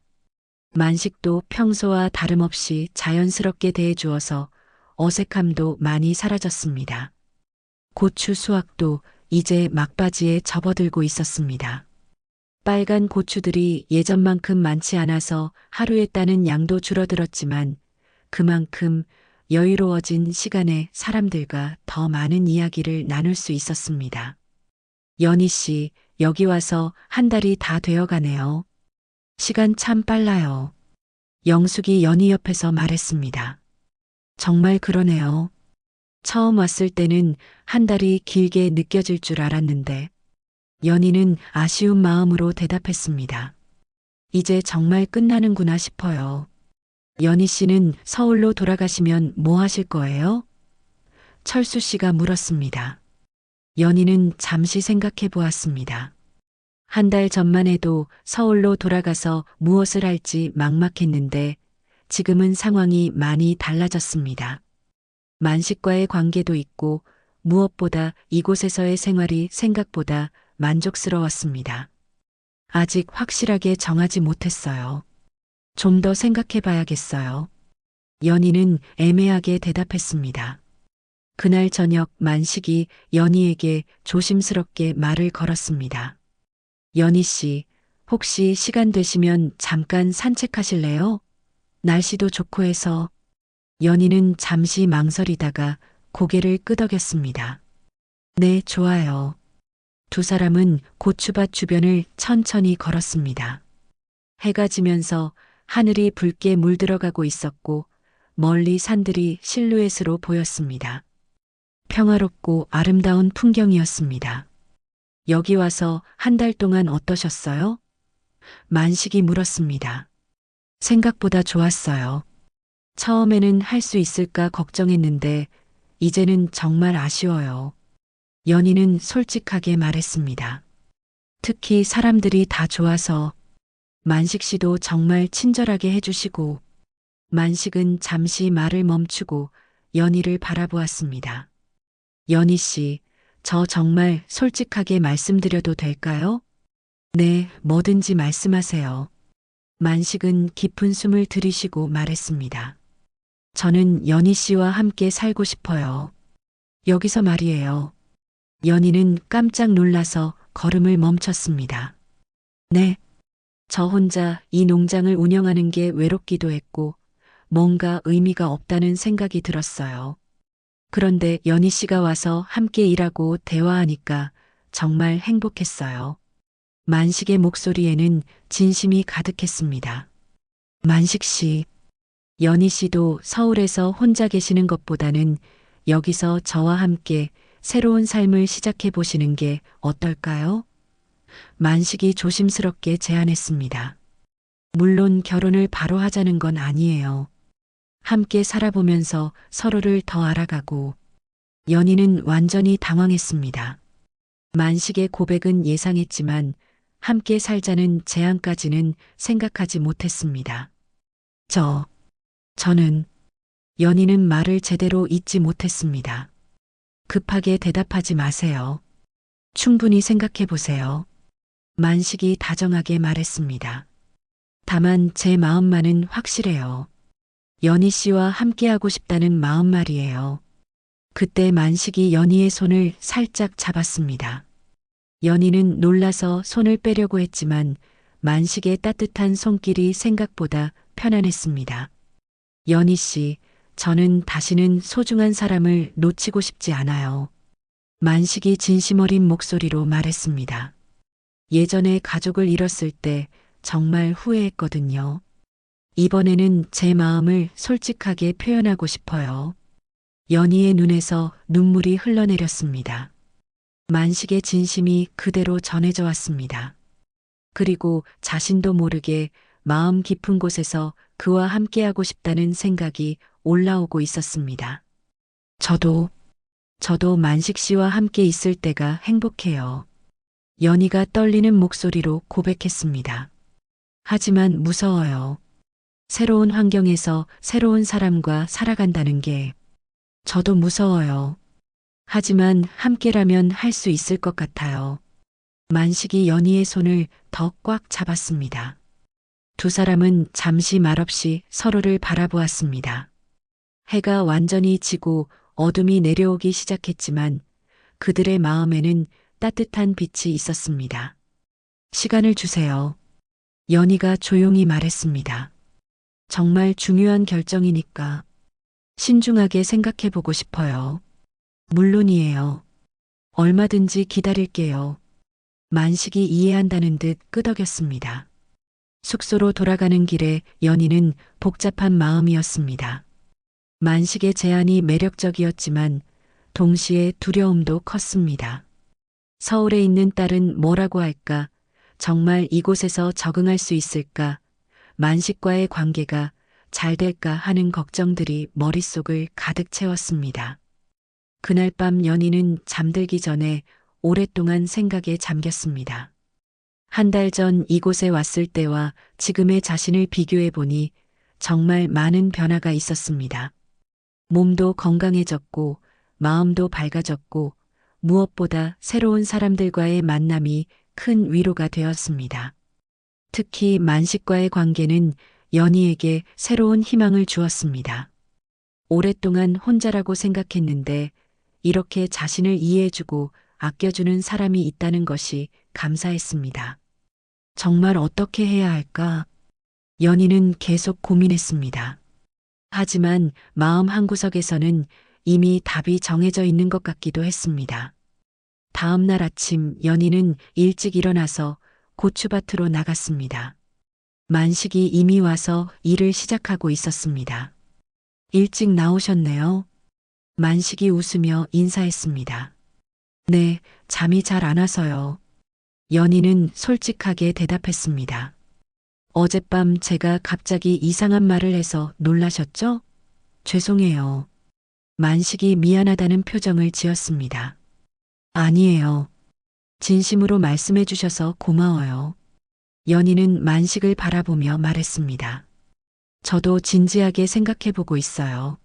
만식도 평소와 다름없이 자연스럽게 대해주어서 어색함도 많이 사라졌습니다. 고추 수확도 이제 막바지에 접어들고 있었습니다. 빨간 고추들이 예전만큼 많지 않아서 하루에 따는 양도 줄어들었지만 그만큼 여유로워진 시간에 사람들과 더 많은 이야기를 나눌 수 있었습니다. 연희 씨, 여기 와서 한 달이 다 되어 가네요. 시간 참 빨라요. 영숙이 연희 옆에서 말했습니다. 정말 그러네요. 처음 왔을 때는 한 달이 길게 느껴질 줄 알았는데 연희는 아쉬운 마음으로 대답했습니다. 이제 정말 끝나는구나 싶어요. 연희 씨는 서울로 돌아가시면 뭐 하실 거예요? 철수 씨가 물었습니다. 연희는 잠시 생각해 보았습니다. 한 달 전만 해도 서울로 돌아가서 무엇을 할지 막막했는데 지금은 상황이 많이 달라졌습니다. 만식과의 관계도 있고 무엇보다 이곳에서의 생활이 생각보다 만족스러웠습니다. 아직 확실하게 정하지 못했어요. 좀 더 생각해 봐야겠어요. 연희는 애매하게 대답했습니다. 그날 저녁 만식이 연희에게 조심스럽게 말을 걸었습니다. 연희 씨, 혹시 시간 되시면 잠깐 산책하실래요? 날씨도 좋고 해서. 연희는 잠시 망설이다가 고개를 끄덕였습니다. 네, 좋아요. 두 사람은 고추밭 주변을 천천히 걸었습니다. 해가 지면서 하늘이 붉게 물들어가고 있었고 멀리 산들이 실루엣으로 보였습니다. 평화롭고 아름다운 풍경이었습니다. 여기 와서 한 달 동안 어떠셨어요? 만식이 물었습니다. 생각보다 좋았어요. 처음에는 할 수 있을까 걱정했는데 이제는 정말 아쉬워요. 연희는 솔직하게 말했습니다. 특히 사람들이 다 좋아서. 만식 씨도 정말 친절하게 해주시고. 만식은 잠시 말을 멈추고 연희를 바라보았습니다. 연희 씨, 저 정말 솔직하게 말씀드려도 될까요? 네, 뭐든지 말씀하세요. 만식은 깊은 숨을 들이쉬고 말했습니다. 저는 연희 씨와 함께 살고 싶어요. 여기서 말이에요. 연희는 깜짝 놀라서 걸음을 멈췄습니다. 네. 저 혼자 이 농장을 운영하는 게 외롭기도 했고 뭔가 의미가 없다는 생각이 들었어요. 그런데 연희 씨가 와서 함께 일하고 대화하니까 정말 행복했어요. 만식의 목소리에는 진심이 가득했습니다. 만식 씨, 연희 씨도 서울에서 혼자 계시는 것보다는 여기서 저와 함께 새로운 삶을 시작해 보시는 게 어떨까요? 만식이 조심스럽게 제안했습니다. 물론 결혼을 바로 하자는 건 아니에요. 함께 살아보면서 서로를 더 알아가고. 연희는 완전히 당황했습니다. 만식의 고백은 예상했지만 함께 살자는 제안까지는 생각하지 못했습니다. 저는 연희는 말을 제대로 잇지 못했습니다. 급하게 대답하지 마세요. 충분히 생각해 보세요. 만식이 다정하게 말했습니다. 다만 제 마음만은 확실해요. 연희 씨와 함께하고 싶다는 마음 말이에요. 그때 만식이 연희의 손을 살짝 잡았습니다. 연희는 놀라서 손을 빼려고 했지만 만식의 따뜻한 손길이 생각보다 편안했습니다. 연희 씨, 저는 다시는 소중한 사람을 놓치고 싶지 않아요. 만식이 진심 어린 목소리로 말했습니다. 예전에 가족을 잃었을 때 정말 후회했거든요. 이번에는 제 마음을 솔직하게 표현하고 싶어요. 연희의 눈에서 눈물이 흘러내렸습니다. 만식의 진심이 그대로 전해져 왔습니다. 그리고 자신도 모르게 마음 깊은 곳에서 그와 함께하고 싶다는 생각이 올라오고 있었습니다. 저도 만식 씨와 함께 있을 때가 행복해요. 연희가 떨리는 목소리로 고백했습니다. 하지만 무서워요. 새로운 환경에서 새로운 사람과 살아간다는 게 저도 무서워요. 하지만 함께라면 할 수 있을 것 같아요. 만식이 연희의 손을 더 꽉 잡았습니다. 두 사람은 잠시 말없이 서로를 바라보았습니다. 해가 완전히 지고 어둠이 내려오기 시작했지만 그들의 마음에는 따뜻한 빛이 있었습니다. 시간을 주세요. 연희가 조용히 말했습니다. 정말 중요한 결정이니까 신중하게 생각해 보고 싶어요. 물론이에요. 얼마든지 기다릴게요. 만식이 이해한다는 듯 끄덕였습니다. 숙소로 돌아가는 길에 연희는 복잡한 마음이었습니다. 만식의 제안이 매력적이었지만 동시에 두려움도 컸습니다. 서울에 있는 딸은 뭐라고 할까? 정말 이곳에서 적응할 수 있을까? 만식과의 관계가 잘 될까 하는 걱정들이 머릿속을 가득 채웠습니다. 그날 밤 연희는 잠들기 전에 오랫동안 생각에 잠겼습니다. 한 달 전 이곳에 왔을 때와 지금의 자신을 비교해 보니 정말 많은 변화가 있었습니다. 몸도 건강해졌고 마음도 밝아졌고 무엇보다 새로운 사람들과의 만남이 큰 위로가 되었습니다. 특히 만식과의 관계는 연희에게 새로운 희망을 주었습니다. 오랫동안 혼자라고 생각했는데 이렇게 자신을 이해해주고 아껴주는 사람이 있다는 것이 감사했습니다. 정말 어떻게 해야 할까? 연희는 계속 고민했습니다. 하지만 마음 한구석에서는 이미 답이 정해져 있는 것 같기도 했습니다. 다음 날 아침 연희는 일찍 일어나서 고추밭으로 나갔습니다. 만식이 이미 와서 일을 시작하고 있었습니다. 일찍 나오셨네요. 만식이 웃으며 인사했습니다. 네, 잠이 잘 안 와서요. 연희는 솔직하게 대답했습니다. 어젯밤 제가 갑자기 이상한 말을 해서 놀라셨죠? 죄송해요. 만식이 미안하다는 표정을 지었습니다. 아니에요. 진심으로 말씀해 주셔서 고마워요. 연희는 만식을 바라보며 말했습니다. 저도 진지하게 생각해 보고 있어요.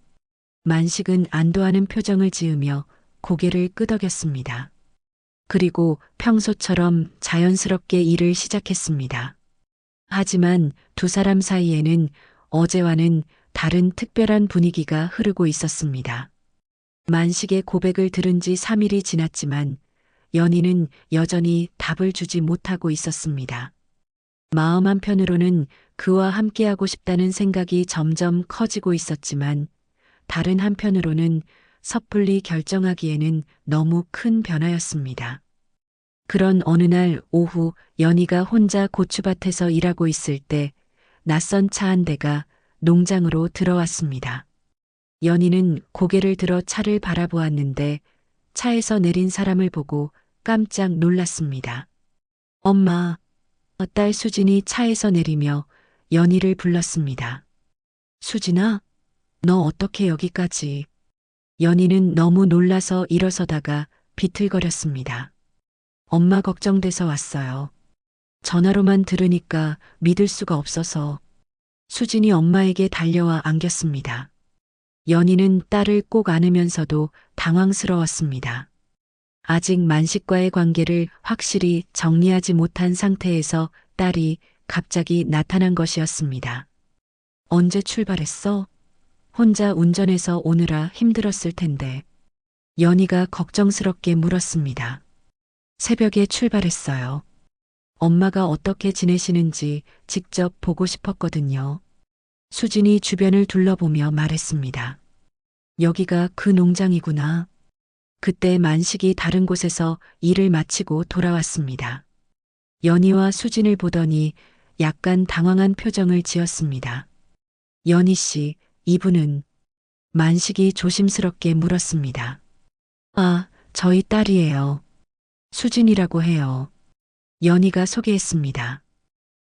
만식은 안도하는 표정을 지으며 고개를 끄덕였습니다. 그리고 평소처럼 자연스럽게 일을 시작했습니다. 하지만 두 사람 사이에는 어제와는 다른 특별한 분위기가 흐르고 있었습니다. 만식의 고백을 들은 지 3일이 지났지만 연희는 여전히 답을 주지 못하고 있었습니다. 마음 한편으로는 그와 함께하고 싶다는 생각이 점점 커지고 있었지만 다른 한편으로는 섣불리 결정하기에는 너무 큰 변화였습니다. 그런 어느 날 오후 연희가 혼자 고추밭에서 일하고 있을 때 낯선 차 한 대가 농장으로 들어왔습니다. 연희는 고개를 들어 차를 바라보았는데 차에서 내린 사람을 보고 깜짝 놀랐습니다. 엄마, 딸 수진이 차에서 내리며 연희를 불렀습니다. 수진아, 너 어떻게 여기까지? 연희는 너무 놀라서 일어서다가 비틀거렸습니다. 엄마 걱정돼서 왔어요. 전화로만 들으니까 믿을 수가 없어서. 수진이 엄마에게 달려와 안겼습니다. 연희는 딸을 꼭 안으면서도 당황스러웠습니다. 아직 만식과의 관계를 확실히 정리하지 못한 상태에서 딸이 갑자기 나타난 것이었습니다. 언제 출발했어? 혼자 운전해서 오느라 힘들었을 텐데. 연희가 걱정스럽게 물었습니다. 새벽에 출발했어요. 엄마가 어떻게 지내시는지 직접 보고 싶었거든요. 수진이 주변을 둘러보며 말했습니다. 여기가 그 농장이구나. 그때 만식이 다른 곳에서 일을 마치고 돌아왔습니다. 연희와 수진을 보더니 약간 당황한 표정을 지었습니다. 연희 씨, 이분은? 만식이 조심스럽게 물었습니다. 아, 저희 딸이에요. 수진이라고 해요. 연희가 소개했습니다.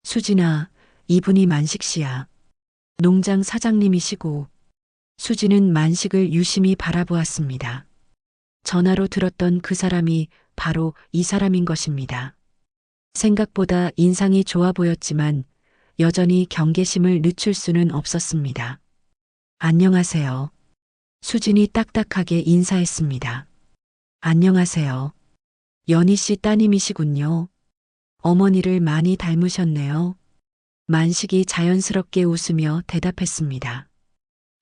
수진아, 이분이 만식 씨야. 농장 사장님이시고. 수진은 만식을 유심히 바라보았습니다. 전화로 들었던 그 사람이 바로 이 사람인 것입니다. 생각보다 인상이 좋아 보였지만 여전히 경계심을 늦출 수는 없었습니다. 안녕하세요. 수진이 딱딱하게 인사했습니다. 안녕하세요. 연희 씨 따님이시군요. 어머니를 많이 닮으셨네요. 만식이 자연스럽게 웃으며 대답했습니다.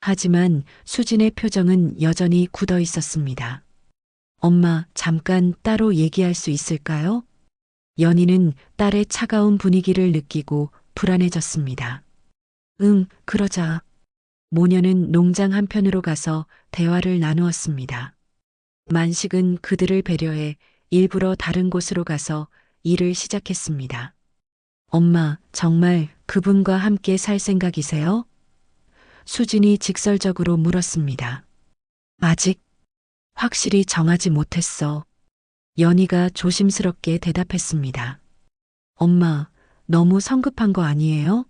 하지만 수진의 표정은 여전히 굳어 있었습니다. 엄마, 잠깐 따로 얘기할 수 있을까요? 연희는 딸의 차가운 분위기를 느끼고 불안해졌습니다. 응, 그러자. 모녀는 농장 한편으로 가서 대화를 나누었습니다. 만식은 그들을 배려해 일부러 다른 곳으로 가서 일을 시작했습니다. 엄마, 정말 그분과 함께 살 생각이세요? 수진이 직설적으로 물었습니다. 아직 확실히 정하지 못했어. 연희가 조심스럽게 대답했습니다. 엄마, 너무 성급한 거 아니에요?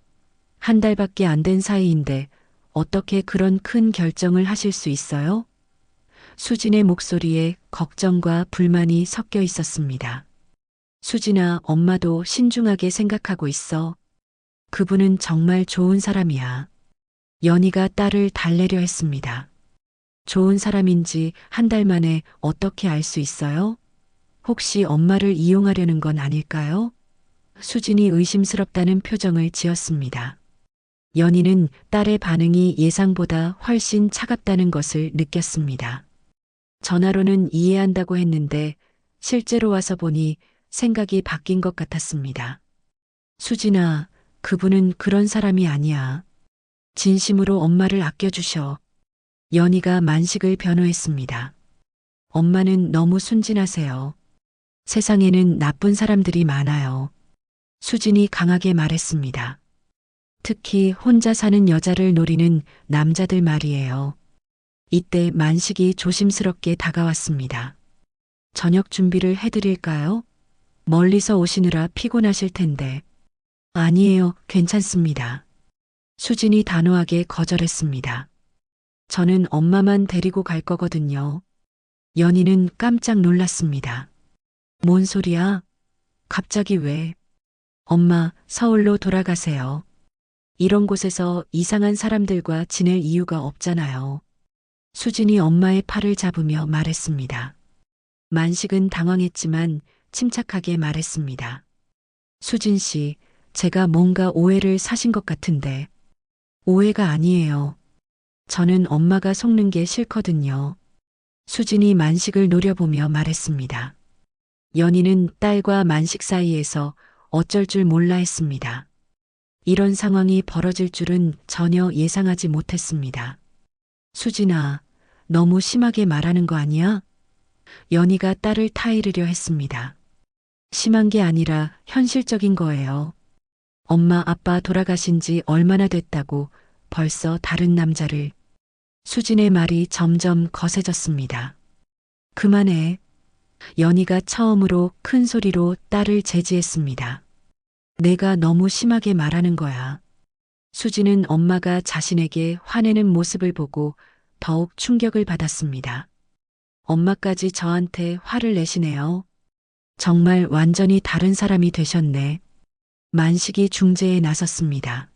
한 달밖에 안 된 사이인데 어떻게 그런 큰 결정을 하실 수 있어요? 수진의 목소리에 걱정과 불만이 섞여 있었습니다. 수진아, 엄마도 신중하게 생각하고 있어. 그분은 정말 좋은 사람이야. 연희가 딸을 달래려 했습니다. 좋은 사람인지 한 달 만에 어떻게 알 수 있어요? 혹시 엄마를 이용하려는 건 아닐까요? 수진이 의심스럽다는 표정을 지었습니다. 연희는 딸의 반응이 예상보다 훨씬 차갑다는 것을 느꼈습니다. 전화로는 이해한다고 했는데 실제로 와서 보니 생각이 바뀐 것 같았습니다. 수진아, 그분은 그런 사람이 아니야. 진심으로 엄마를 아껴주셔. 연희가 만식을 변호했습니다. 엄마는 너무 순진하세요. 세상에는 나쁜 사람들이 많아요. 수진이 강하게 말했습니다. 특히 혼자 사는 여자를 노리는 남자들 말이에요. 이때 만식이 조심스럽게 다가왔습니다. 저녁 준비를 해드릴까요? 멀리서 오시느라 피곤하실 텐데. 아니에요, 괜찮습니다. 수진이 단호하게 거절했습니다. 저는 엄마만 데리고 갈 거거든요. 연희는 깜짝 놀랐습니다. 뭔 소리야? 갑자기 왜? 엄마, 서울로 돌아가세요. 이런 곳에서 이상한 사람들과 지낼 이유가 없잖아요. 수진이 엄마의 팔을 잡으며 말했습니다. 만식은 당황했지만 침착하게 말했습니다. 수진 씨, 제가 뭔가 오해를 사신 것 같은데. 오해가 아니에요. 저는 엄마가 속는 게 싫거든요. 수진이 만식을 노려보며 말했습니다. 연희는 딸과 만식 사이에서 어쩔 줄 몰라 했습니다. 이런 상황이 벌어질 줄은 전혀 예상하지 못했습니다. 수진아, 너무 심하게 말하는 거 아니야? 연희가 딸을 타이르려 했습니다. 심한 게 아니라 현실적인 거예요. 엄마 아빠 돌아가신 지 얼마나 됐다고 벌써 다른 남자를. 수진의 말이 점점 거세졌습니다. 그만해. 연희가 처음으로 큰 소리로 딸을 제지했습니다. 내가 너무 심하게 말하는 거야. 수진은 엄마가 자신에게 화내는 모습을 보고 더욱 충격을 받았습니다. 엄마까지 저한테 화를 내시네요. 정말 완전히 다른 사람이 되셨네. 만식이 중재에 나섰습니다.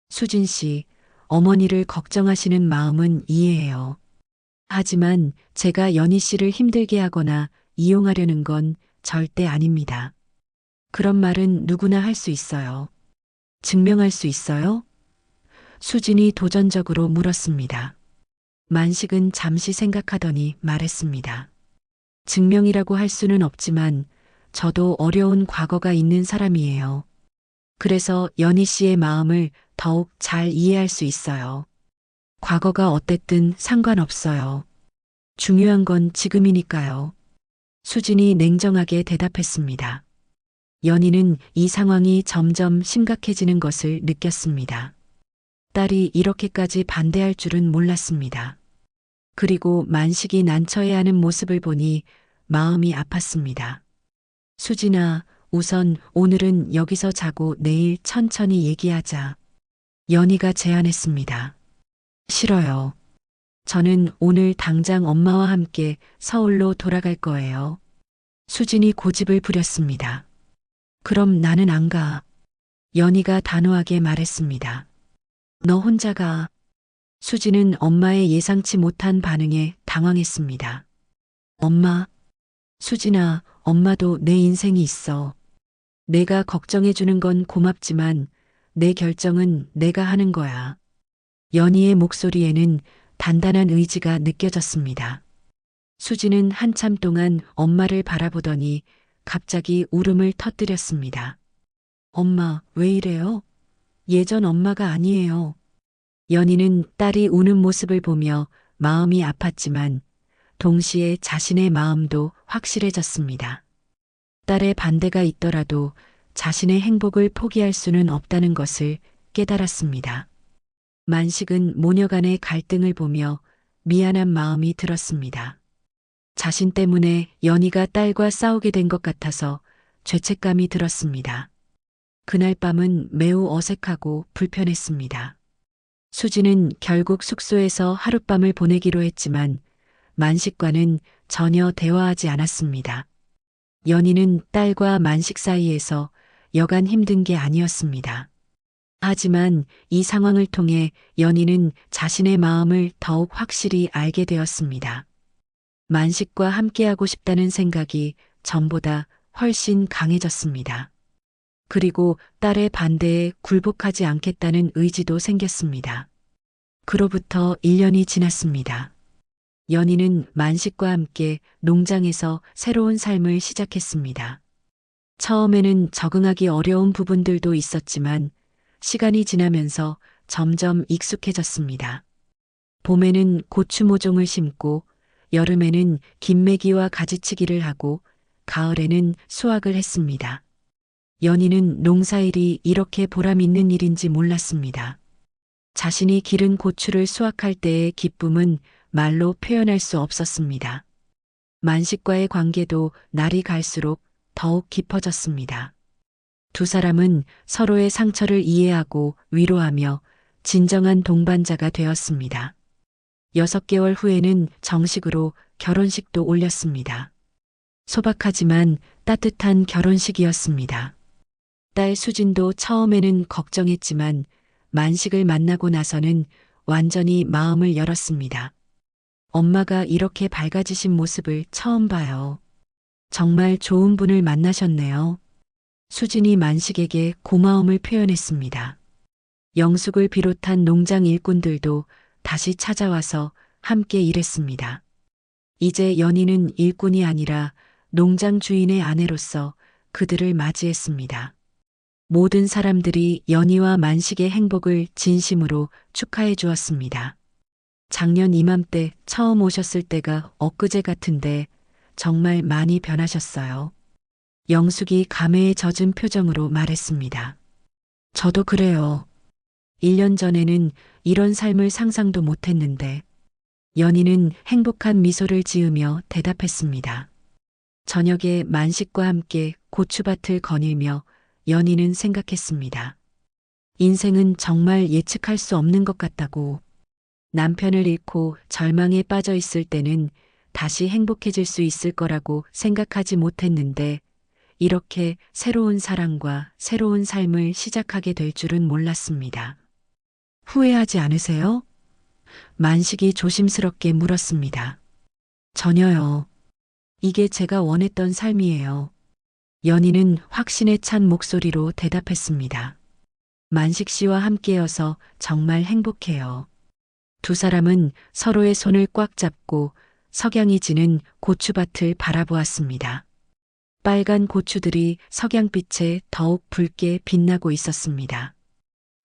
수진 씨, 어머니를 걱정하시는 마음은 이해해요. 하지만 제가 연희 씨를 힘들게 하거나 이용하려는 건 절대 아닙니다. 그런 말은 누구나 할 수 있어요. 증명할 수 있어요? 수진이 도전적으로 물었습니다. 만식은 잠시 생각하더니 말했습니다. 증명이라고 할 수는 없지만 저도 어려운 과거가 있는 사람이에요. 그래서 연희 씨의 마음을 더욱 잘 이해할 수 있어요. 과거가 어땠든 상관없어요. 중요한 건 지금이니까요. 수진이 냉정하게 대답했습니다. 연희는 이 상황이 점점 심각해지는 것을 느꼈습니다. 딸이 이렇게까지 반대할 줄은 몰랐습니다. 그리고 만식이 난처해하는 모습을 보니 마음이 아팠습니다. 수진아, 우선 오늘은 여기서 자고 내일 천천히 얘기하자. 연희가 제안했습니다. 싫어요. 저는 오늘 당장 엄마와 함께 서울로 돌아갈 거예요. 수진이 고집을 부렸습니다. 그럼 나는 안 가. 연희가 단호하게 말했습니다. 너 혼자 가. 수진은 엄마의 예상치 못한 반응에 당황했습니다. 엄마, 수진아, 엄마도 내 인생이 있어. 내가 걱정해주는 건 고맙지만 내 결정은 내가 하는 거야. 연희의 목소리에는 단단한 의지가 느껴졌습니다. 수진은 한참 동안 엄마를 바라보더니 갑자기 울음을 터뜨렸습니다. 엄마, 왜 이래요? 예전 엄마가 아니에요. 연희는 딸이 우는 모습을 보며 마음이 아팠지만 동시에 자신의 마음도 확실해졌습니다. 딸의 반대가 있더라도 자신의 행복을 포기할 수는 없다는 것을 깨달았습니다. 만식은 모녀 간의 갈등을 보며 미안한 마음이 들었습니다. 자신 때문에 연희가 딸과 싸우게 된 것 같아서 죄책감이 들었습니다. 그날 밤은 매우 어색하고 불편했습니다. 수지는 결국 숙소에서 하룻밤을 보내기로 했지만 만식과는 전혀 대화하지 않았습니다. 연희는 딸과 만식 사이에서 여간 힘든 게 아니었습니다. 하지만 이 상황을 통해 연희는 자신의 마음을 더욱 확실히 알게 되었습니다. 만식과 함께하고 싶다는 생각이 전보다 훨씬 강해졌습니다. 그리고 딸의 반대에 굴복하지 않겠다는 의지도 생겼습니다. 그로부터 1년이 지났습니다. 연희는 만식과 함께 농장에서 새로운 삶을 시작했습니다. 처음에는 적응하기 어려운 부분들도 있었지만 시간이 지나면서 점점 익숙해졌습니다. 봄에는 고추 모종을 심고 여름에는 김매기와 가지치기를 하고 가을에는 수확을 했습니다. 연희는 농사일이 이렇게 보람 있는 일인지 몰랐습니다. 자신이 기른 고추를 수확할 때의 기쁨은 말로 표현할 수 없었습니다. 만식과의 관계도 날이 갈수록 더욱 깊어졌습니다. 두 사람은 서로의 상처를 이해하고 위로하며 진정한 동반자가 되었습니다. 6개월 후에는 정식으로 결혼식도 올렸습니다. 소박하지만 따뜻한 결혼식이었습니다. 딸 수진도 처음에는 걱정했지만 만식을 만나고 나서는 완전히 마음을 열었습니다. 엄마가 이렇게 밝아지신 모습을 처음 봐요. 정말 좋은 분을 만나셨네요. 수진이 만식에게 고마움을 표현했습니다. 영숙을 비롯한 농장 일꾼들도 다시 찾아와서 함께 일했습니다. 이제 연희는 일꾼이 아니라 농장 주인의 아내로서 그들을 맞이했습니다. 모든 사람들이 연희와 만식의 행복을 진심으로 축하해 주었습니다. 작년 이맘때 처음 오셨을 때가 엊그제 같은데 정말 많이 변하셨어요. 영숙이 감회에 젖은 표정으로 말했습니다. 저도 그래요. 1년 전에는 이런 삶을 상상도 못했는데 연희는 행복한 미소를 지으며 대답했습니다. 저녁에 만식과 함께 고추밭을 거닐며 연희는 생각했습니다. 인생은 정말 예측할 수 없는 것 같다고. 남편을 잃고 절망에 빠져 있을 때는 다시 행복해질 수 있을 거라고 생각하지 못했는데 이렇게 새로운 사랑과 새로운 삶을 시작하게 될 줄은 몰랐습니다. 후회하지 않으세요? 만식이 조심스럽게 물었습니다. 전혀요. 이게 제가 원했던 삶이에요. 연희는 확신에 찬 목소리로 대답했습니다. 만식 씨와 함께여서 정말 행복해요. 두 사람은 서로의 손을 꽉 잡고 석양이 지는 고추밭을 바라보았습니다. 빨간 고추들이 석양빛에 더욱 붉게 빛나고 있었습니다.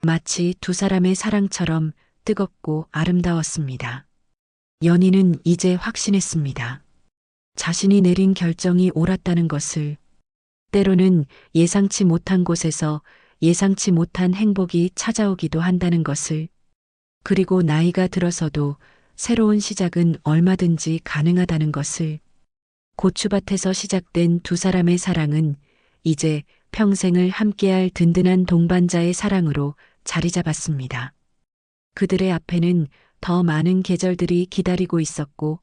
마치 두 사람의 사랑처럼 뜨겁고 아름다웠습니다. 연희는 이제 확신했습니다. 자신이 내린 결정이 옳았다는 것을, 때로는 예상치 못한 곳에서 예상치 못한 행복이 찾아오기도 한다는 것을, 그리고 나이가 들어서도 새로운 시작은 얼마든지 가능하다는 것을. 고추밭에서 시작된 두 사람의 사랑은 이제 평생을 함께할 든든한 동반자의 사랑으로 자리 잡았습니다. 그들의 앞에는 더 많은 계절들이 기다리고 있었고,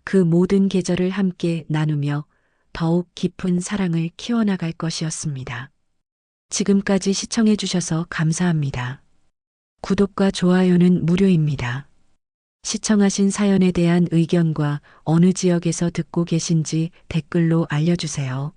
그 모든 계절을 함께 나누며 더욱 깊은 사랑을 키워나갈 것이었습니다. 지금까지 시청해주셔서 감사합니다. 구독과 좋아요는 무료입니다. 시청하신 사연에 대한 의견과 어느 지역에서 듣고 계신지 댓글로 알려주세요.